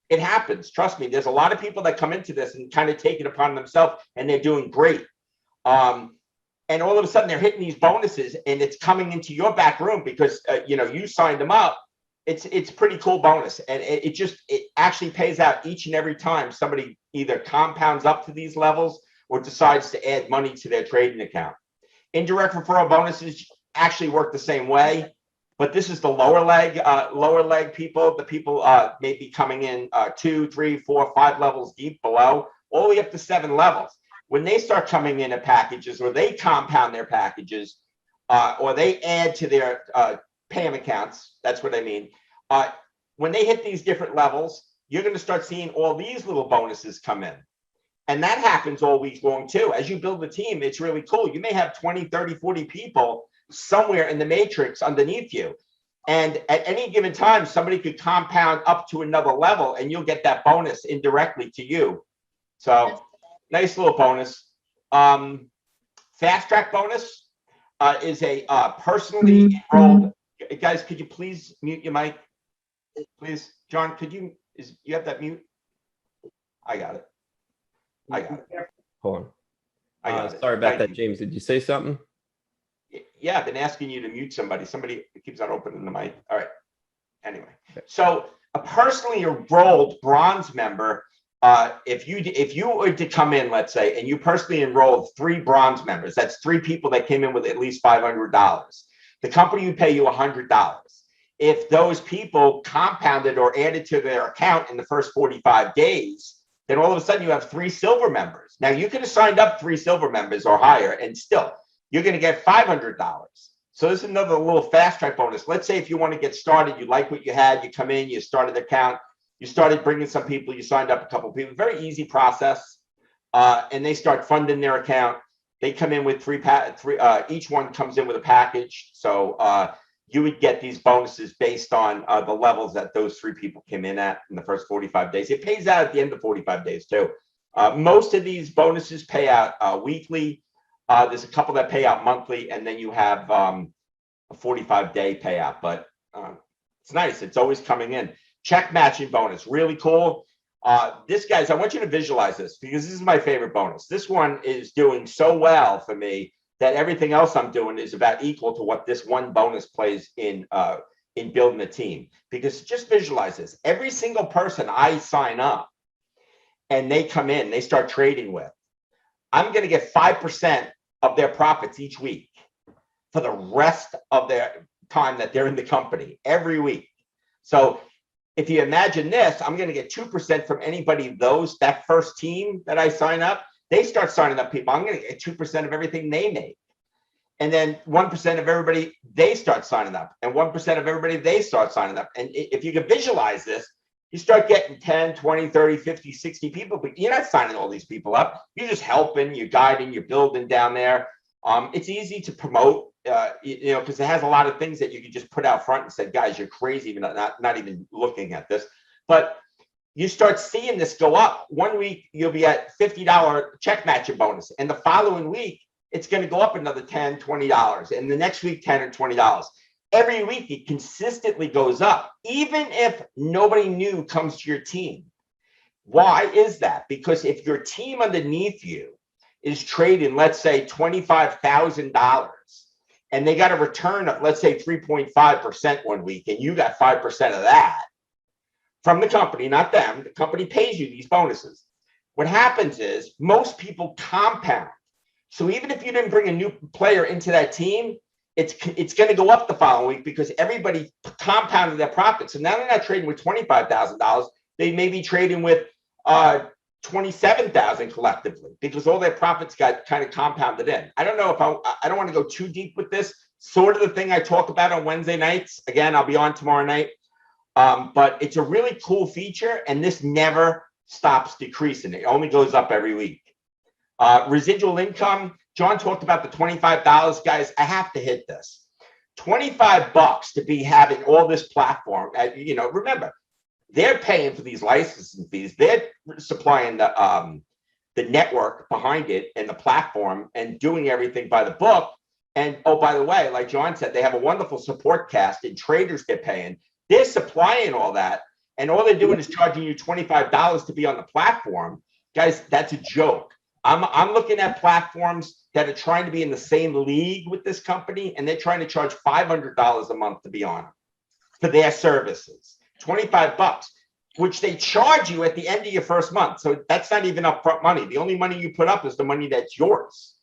It happens. Trust me. There's a lot of people that come into this and kind of take it upon themselves, and they're doing great. And all of a sudden they're hitting these bonuses, and it's coming into your back room because you signed them up. It's pretty cool bonus, and it actually pays out each and every time somebody either compounds up to these levels or decides to add money to their trading account. Indirect referral bonuses actually work the same way, but this is the lower leg people. The people may be coming in 2, 3, 4, 5 levels deep below, all the way up to 7 levels. When they start coming in at packages, or they compound their packages, or they add to their PAMM accounts, that's what I mean. When they hit these different levels, you're going to start seeing all these little bonuses come in. And that happens all week long too. As you build the team, it's really cool. You may have 20, 30, 40 people somewhere in the matrix underneath you. And at any given time, somebody could compound up to another level, and you'll get that bonus indirectly to you. So nice little bonus. Fast track bonus is a personally enrolled. Guys, could you please mute your mic? Please, John, you have that mute? I got it. Hold on. I got it. Sorry about Thank that, you. James. Did you say something? Yeah, I've been asking you to mute somebody. Somebody keeps on opening the mic. All right. Anyway, Okay. so a personally enrolled bronze member, if you were to come in, let's say, and you personally enrolled 3 bronze members, that's 3 people that came in with at least $500. The company would pay you $100. If those people compounded or added to their account in the first 45 days, then all of a sudden you have 3 silver members. Now you could have signed up 3 silver members or higher, and still you're going to get $500. So this is another little fast track bonus. Let's say if you want to get started, you like what you had, you come in, you started the account, you started bringing some people, you signed up a couple of people. Very easy process, and they start funding their account. They come in with 3 each one comes in with a package. So you would get these bonuses based on the levels that those 3 people came in at in the first 45 days. It pays out at the end of 45 days too. Most of these bonuses pay out weekly. There's a couple that pay out monthly, and then you have a 45-day payout. But it's nice. It's always coming in. Check matching bonus, really cool. This, guys, I want you to visualize this because this is my favorite bonus. This one is doing so well for me that everything else I'm doing is about equal to what this one bonus plays in building a team. Because just visualize this. Every single person I sign up and they come in, they start trading with, I'm going to get 5% of their profits each week for the rest of their time that they're in the company, every week. So if you imagine this, I'm going to get 2% from anybody, that first team that I sign up, they start signing up people. I'm going to get 2% of everything they make. And then 1% of everybody, they start signing up. And 1% of everybody, they start signing up. And if you can visualize this, you start getting 10, 20, 30, 50, 60 people, but you're not signing all these people up. You're just helping, you're guiding, you're building down there. It's easy to promote, because it has a lot of things that you can just put out front and say, guys, you're crazy, even not even looking at this. But you start seeing this go up. One week, you'll be at $50 check matching bonus. And the following week, it's going to go up another $10, $20. And the next week, $10 or $20. Every week, it consistently goes up, even if nobody new comes to your team. Why is that? Because if your team underneath you is trading, let's say, $25,000, and they got a return of, let's say, 3.5% one week, and you got 5% of that from the company, not them, the company pays you these bonuses. What happens is most people compound. So even if you didn't bring a new player into that team, it's going to go up the following week because everybody compounded their profits. So now they're not trading with $25,000. They may be trading with $27,000 collectively because all their profits got kind of compounded in. I don't know if I don't want to go too deep with this, sort of the thing I talk about on Wednesday nights. Again, I'll be on tomorrow night. But it's a really cool feature, and this never stops decreasing. It only goes up every week. Residual income, John talked about the $25. Guys, I have to hit this. $25 to be having all this platform. You know, remember, they're paying for these licensing fees. They're supplying the network behind it and the platform and doing everything by the book. And oh, by the way, like John said, they have a wonderful support cast and traders they're paying. They're supplying all that, and all they're doing is charging you $25 to be on the platform. Guys, that's a joke. I'm looking at platforms that are trying to be in the same league with this company, and they're trying to charge $500 a month to be on them for their services. $25, which they charge you at the end of your first month. So that's not even upfront money. The only money you put up is the money that's yours.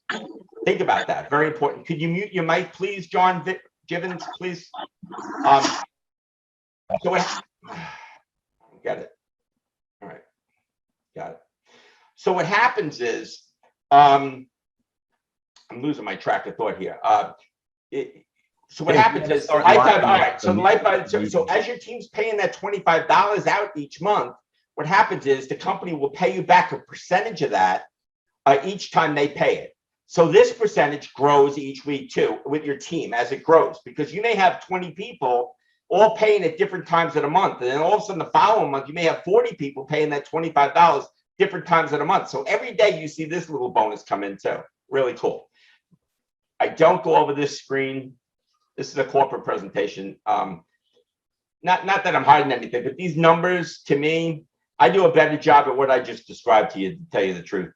Think about that. Very important. Could you mute your mic, please, John Givens, please? So what? Get it. All right. Got it. So what happens is, I'm losing my track of thought here. So what happens is, lifetime. All right. So the lifetime. So as your team's paying that $25 out each month, what happens is the company will pay you back a percentage of that each time they pay it. So this percentage grows each week too with your team as it grows, because you may have 20 people all paying at different times of the month, and then all of a sudden the following month you may have 40 people paying that $25 different times of the month. So every day you see this little bonus come in too. Really cool. I don't go over this screen. This is a corporate presentation. Not that I'm hiding anything, but these numbers, to me, I do a better job at what I just described to you, to tell you the truth.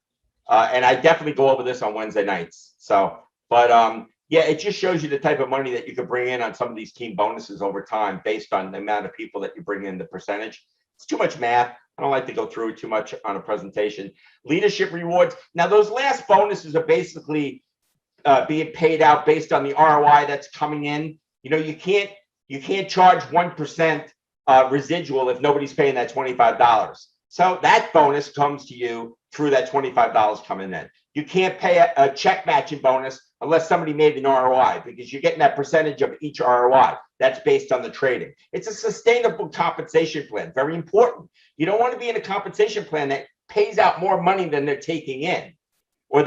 And I definitely go over this on Wednesday nights. So, but yeah, it just shows you the type of money that you could bring in on some of these team bonuses over time based on the amount of people that you bring in, the percentage. It's too much math. I don't like to go through it too much on a presentation. Leadership rewards. Now, those last bonuses are basically being paid out based on the ROI that's coming in. You know, you can't charge 1% residual if nobody's paying that $25. So that bonus comes to you through that $25 coming in. You can't pay a check matching bonus unless somebody made an ROI, because you're getting that percentage of each ROI. That's based on the trading. It's a sustainable compensation plan. Very important. You don't want to be in a compensation plan that pays out more money than they're taking in, or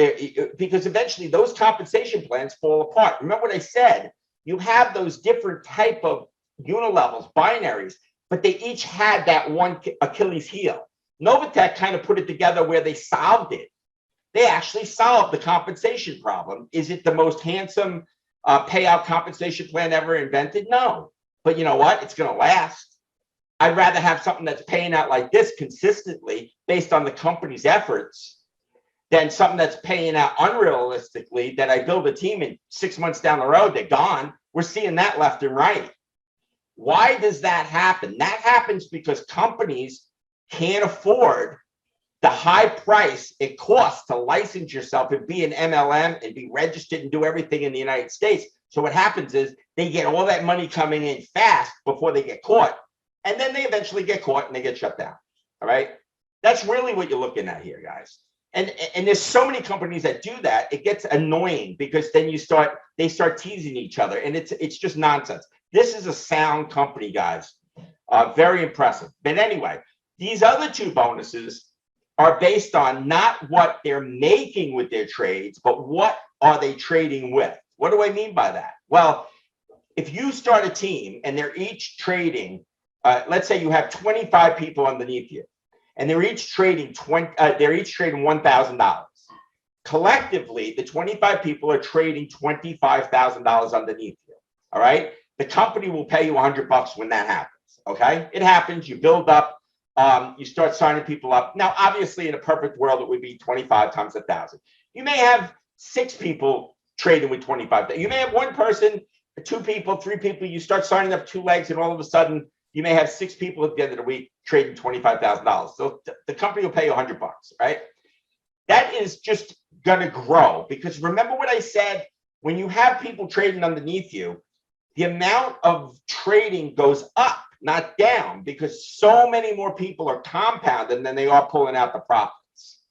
because eventually those compensation plans fall apart. Remember what I said? You have those different type of unilevels, binaries, but they each had that one Achilles heel. NovaTech kind of put it together where they solved it. They actually solved the compensation problem. Is it the most handsome payout compensation plan ever invented? No. But you know what? It's going to last. I'd rather have something that's paying out like this consistently based on the company's efforts than something that's paying out unrealistically that I build a team in 6 months down the road, they're gone. We're seeing that left and right. Why does that happen? That happens because companies can't afford the high price it costs to license yourself and be an MLM and be registered and do everything in the United States. So what happens is they get all that money coming in fast before they get caught. And then they eventually get caught and they get shut down. All right. That's really what you're looking at here, guys. And there's so many companies that do that. It gets annoying because then they start teasing each other, and it's just nonsense. This is a sound company, guys. Very impressive. But anyway, these other two bonuses are based on not what they're making with their trades, but what are they trading with? What do I mean by that? Well, if you start a team and they're each trading, let's say you have 25 people underneath you, and they're each trading $1,000. Collectively, the 25 people are trading $25,000 underneath you. All right. The company will pay you $100 when that happens. Okay. It happens. You build up. You start signing people up. Now, obviously, in a perfect world, it would be 25 times 1,000. You may have 6 people trading with 25. You may have 1 person, 2 people, 3 people. You start signing up 2 legs, and all of a sudden, you may have 6 people at the end of the week trading $25,000. So the company will pay you $100, right? That is just going to grow, because remember what I said, when you have people trading underneath you, the amount of trading goes up, not down, because so many more people are compounding than they are pulling out the profits.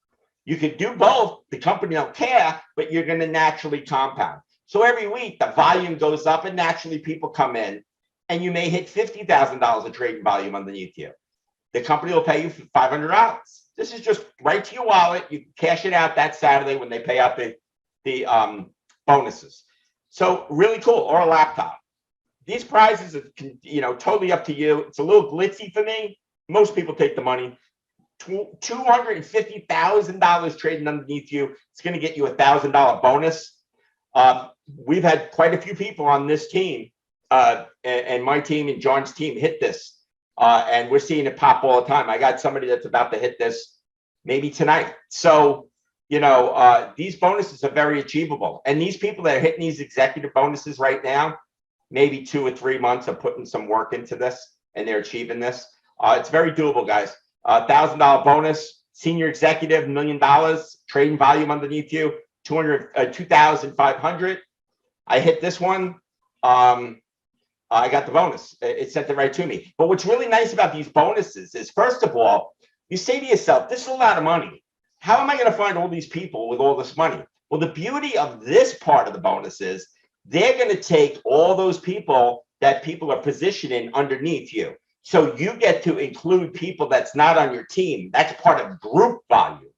You could do both. The company don't care, but you're going to naturally compound. So every week the volume goes up and naturally people come in and you may hit $50,000 of trading volume underneath you. The company will pay you $500. This is just right to your wallet. You can cash it out that Saturday when they pay out the bonuses. So really cool, or a laptop. These prizes are, totally up to you. It's a little glitzy for me. Most people take the money. $250,000 trading underneath you. It's going to get you a $1,000 bonus. We've had quite a few people on this team, and my team and John's team hit this, and we're seeing it pop all the time. I got somebody that's about to hit this maybe tonight. So, these bonuses are very achievable. And these people that are hitting these executive bonuses right now, maybe 2 or 3 months of putting some work into this, and they're achieving this. It's very doable, guys. $1,000 bonus, senior executive, $1 million, trading volume underneath you, 2,500. I hit this one. I got the bonus. It sent it right to me. But what's really nice about these bonuses is, first of all, you say to yourself, this is a lot of money. How am I going to find all these people with all this money? Well, the beauty of this part of the bonus is they're going to take all those people that people are positioning underneath you. So you get to include people that's not on your team. That's part of group volume.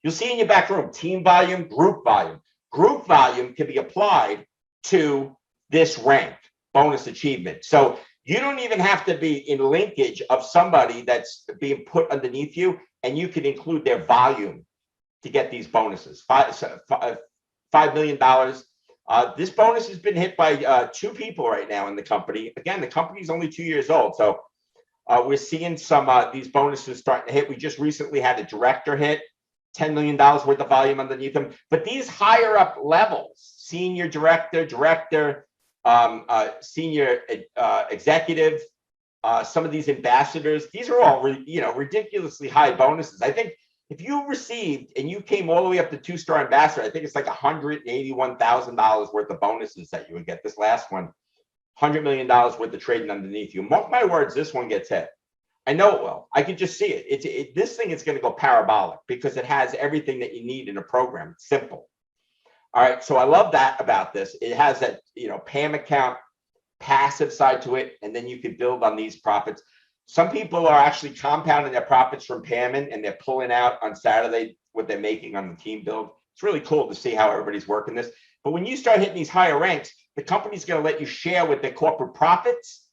You'll see in your back room, team volume, group volume. Group volume can be applied to this rank, bonus achievement. So you don't even have to be in linkage of somebody that's being put underneath you, and you can include their volume to get these bonuses. $5 million. This bonus has been hit by 2 people right now in the company. Again, the company's only 2 years old, so we're seeing some these bonuses starting to hit. We just recently had a director hit, $10 million worth of volume underneath them. But these higher up levels, senior director, senior executive, some of these ambassadors, these are all ridiculously high bonuses. I think if you received and you came all the way up to 2-star ambassador, I think it's like $181,000 worth of bonuses that you would get. This last one, $100 million worth of trading underneath you. Mark my words, this one gets hit. I know it will. I can just see it. This thing is going to go parabolic because it has everything that you need in a program. It's simple. All right, so I love that about this. It has that PAMM account passive side to it, and then you can build on these profits. Some people are actually compounding their profits from PAMM, and they're pulling out on Saturday what they're making on the team build. It's really cool to see how everybody's working this. But when you start hitting these higher ranks, the company's going to let you share with their corporate profits,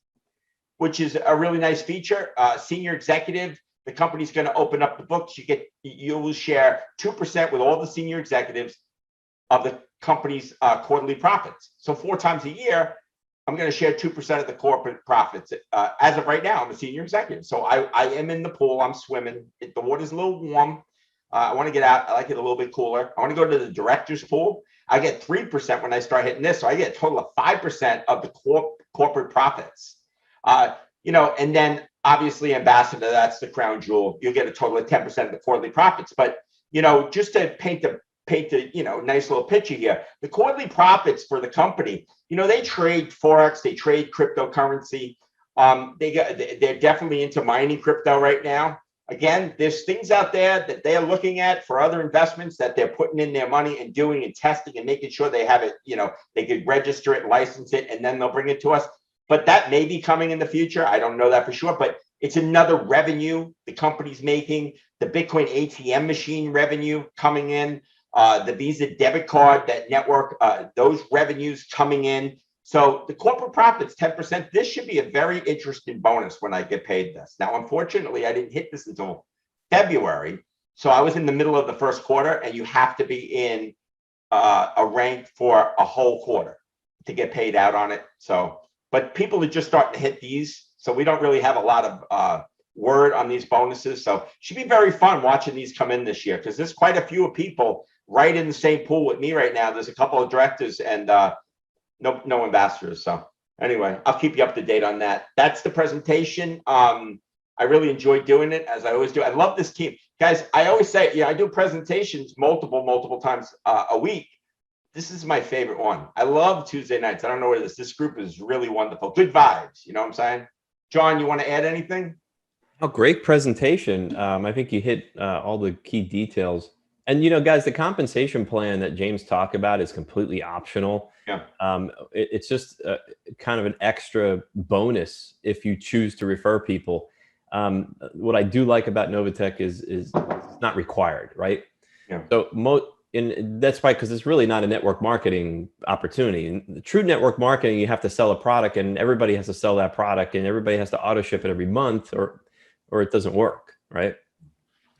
which is a really nice feature. Senior executive, the company's going to open up the books. You will share 2% with all the senior executives of the company's quarterly profits. So 4 times a year, I'm going to share 2% of the corporate profits. As of right now, I'm a senior executive. So I am in the pool. I'm swimming. The water's a little warm. I want to get out. I like it a little bit cooler. I want to go to the director's pool. I get 3% when I start hitting this. So I get a total of 5% of the corporate profits. And then obviously ambassador, that's the crown jewel. You'll get a total of 10% of the quarterly profits. But, just to paint a nice little picture here, the quarterly profits for the company, they trade Forex, they trade cryptocurrency. They're definitely into mining crypto right now. Again, there's things out there that they're looking at for other investments that they're putting in their money and doing and testing and making sure they have it, they could register it, license it, and then they'll bring it to us. But that may be coming in the future. I don't know that for sure, but it's another revenue the company's making. The Bitcoin ATM machine revenue coming in. The Visa debit card, that network, those revenues coming in. So the corporate profits, 10%, this should be a very interesting bonus when I get paid this. Now, unfortunately, I didn't hit this until February. So I was in the middle of the first quarter, and you have to be in a rank for a whole quarter to get paid out on it. So, but people are just starting to hit these. So we don't really have a lot of word on these bonuses. So it should be very fun watching these come in this year, because there's quite a few people right in the same pool with me right now. There's a couple of directors and no ambassadors. So anyway, I'll keep you up to date on that. That's the presentation. I really enjoyed doing it, as I always do. I love this team. Guys, I always say, I do presentations multiple times a week. This is my favorite one. I love Tuesday nights. I don't know what it is. This group is really wonderful. Good vibes. You know what I'm saying? John, you want to add anything? Oh, great presentation. I think you hit all the key details. And, you know, guys, the compensation plan that James talked about is completely optional. Yeah. It's just kind of an extra bonus if you choose to refer people. What I do like about NovaTech is it's not required, right? Yeah. So and that's right, because it's really not a network marketing opportunity. In the true network marketing, you have to sell a product, and everybody has to sell that product, and everybody has to auto ship it every month, or it doesn't work, right?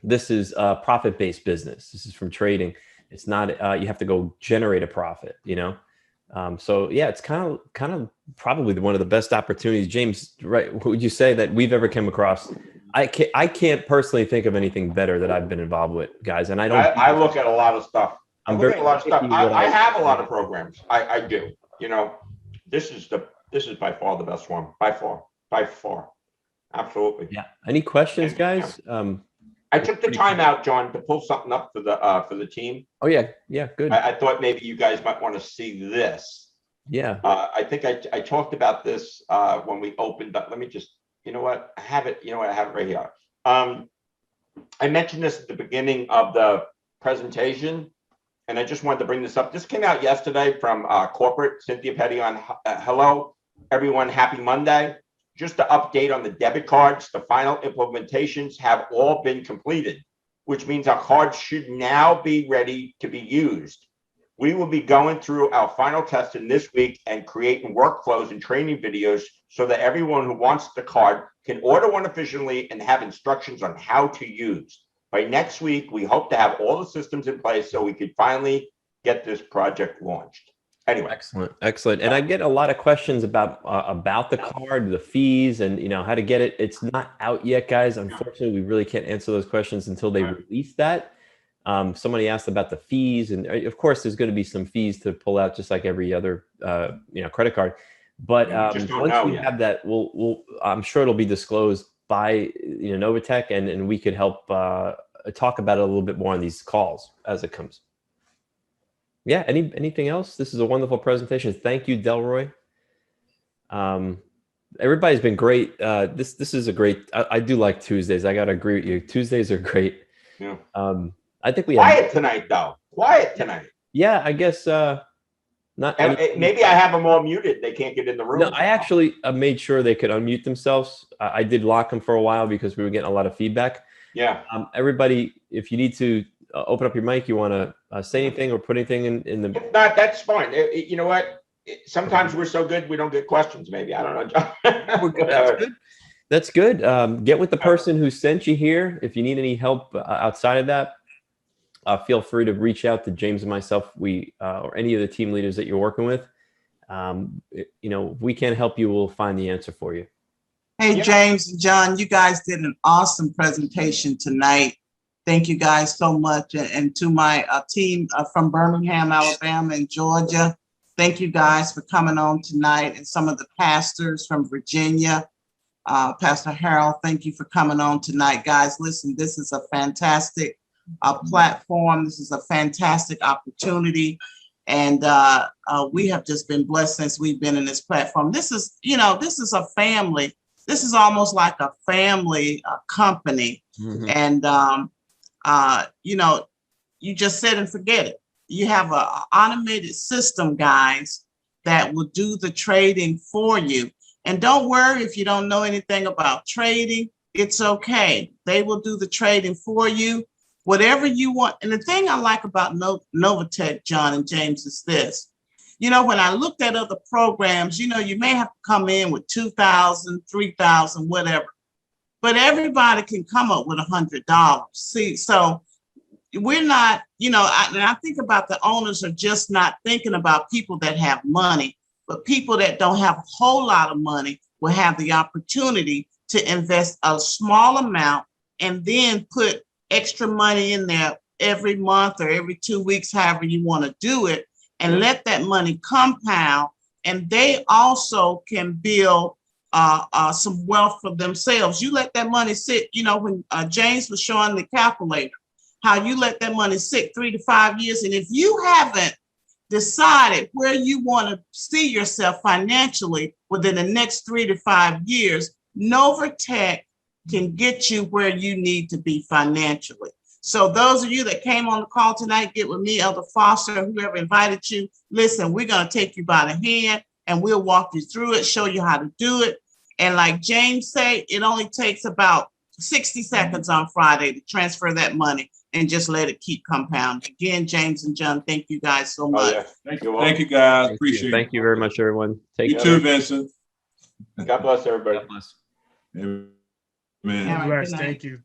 This is a profit-based business. This is from trading. It's not you have to go generate a profit, you know. So yeah, it's kind of probably one of the best opportunities, James. Right? What would you say that we've ever come across? I can't personally think of anything better that I've been involved with, guys. And I look at a lot of stuff. I very picky what I have a lot of programs. I do. You know, this is by far the best one. By far. Absolutely. Yeah. Any questions, guys? I took the time out, John, to pull something up for the team. Oh yeah, yeah, good. I thought maybe you guys might want to see this. Yeah. I think I talked about this when we opened up. Let me just, you know what? I have it. You know what? I have it right here. I mentioned this at the beginning of the presentation, and I just wanted to bring this up. This came out yesterday from corporate, Cynthia Petty on hello, everyone. Happy Monday. Just to update on the debit cards, the final implementations have all been completed, which means our cards should now be ready to be used. We will be going through our final testing this week and creating workflows and training videos so that everyone who wants the card can order one efficiently and have instructions on how to use. By next week, we hope to have all the systems in place so we could finally get this project launched. Anyway, excellent. And I get a lot of questions about the card, the fees, and you know how to get it. It's not out yet, guys. Unfortunately, we really can't answer those questions until they release that. Somebody asked about the fees, and of course, there's going to be some fees to pull out, just like every other credit card. But once we have that, I'm sure it'll be disclosed by NovaTech, and we could help talk about it a little bit more on these calls as it comes. Yeah. Anything else? This is a wonderful presentation. Thank you, Delroy. Everybody's been great. This is a great. I do like Tuesdays. I gotta agree with you. Tuesdays are great. Yeah. I think we quiet tonight though. Quiet tonight. Yeah, I guess not. Maybe I have them all muted. They can't get in the room. No, I actually made sure they could unmute themselves. I did lock them for a while because we were getting a lot of feedback. Yeah. Everybody, if you need to open up your mic, you want to say anything or put anything in the. If not, that's fine. You know what? Sometimes we're so good we don't get questions. Maybe I don't know, John. We're good. That's good. That's good. Get with the person who sent you here. If you need any help outside of that, feel free to reach out to James and myself. Or any of the team leaders that you're working with. If we can't help you, we'll find the answer for you. Hey, James and John, you guys did an awesome presentation tonight. Thank you guys so much. And to my team from Birmingham, Alabama, and Georgia, thank you guys for coming on tonight. And some of the pastors from Virginia, Pastor Harold, thank you for coming on tonight. Guys, listen, this is a fantastic platform. This is a fantastic opportunity. And we have just been blessed since we've been in this platform. This is a family. This is almost like a family company. Mm-hmm. And you just sit and forget it. You have an automated system, guys, that will do the trading for you. And don't worry if you don't know anything about trading. It's okay. They will do the trading for you, whatever you want. And the thing I like about NovaTech, John and James, is this. When I looked at other programs, you may have to come in with $2,000, $3,000, whatever. But everybody can come up with $100. See, so we're not, I think about the owners are just not thinking about people that have money, but people that don't have a whole lot of money will have the opportunity to invest a small amount and then put extra money in there every month or every 2 weeks, however you want to do it, and let that money compound. And they also can build some wealth for themselves. You let that money sit, when James was showing the calculator, how you let that money sit 3 to 5 years. And if you haven't decided where you want to see yourself financially within the next 3 to 5 years, NovaTech can get you where you need to be financially. So those of you that came on the call tonight, get with me, Elder Foster, whoever invited you. Listen, we're going to take you by the hand and we'll walk you through it, show you how to do it. And like James said, it only takes about 60 seconds on Friday to transfer that money and just let it keep compounding. Again, James and John, thank you guys so much. Oh, yeah. Thank you, guys. Appreciate it. Thank you very much, everyone. Take You care. too, Vincent. God bless everybody. God bless. Amen. All right, Bless. good night. Thank you.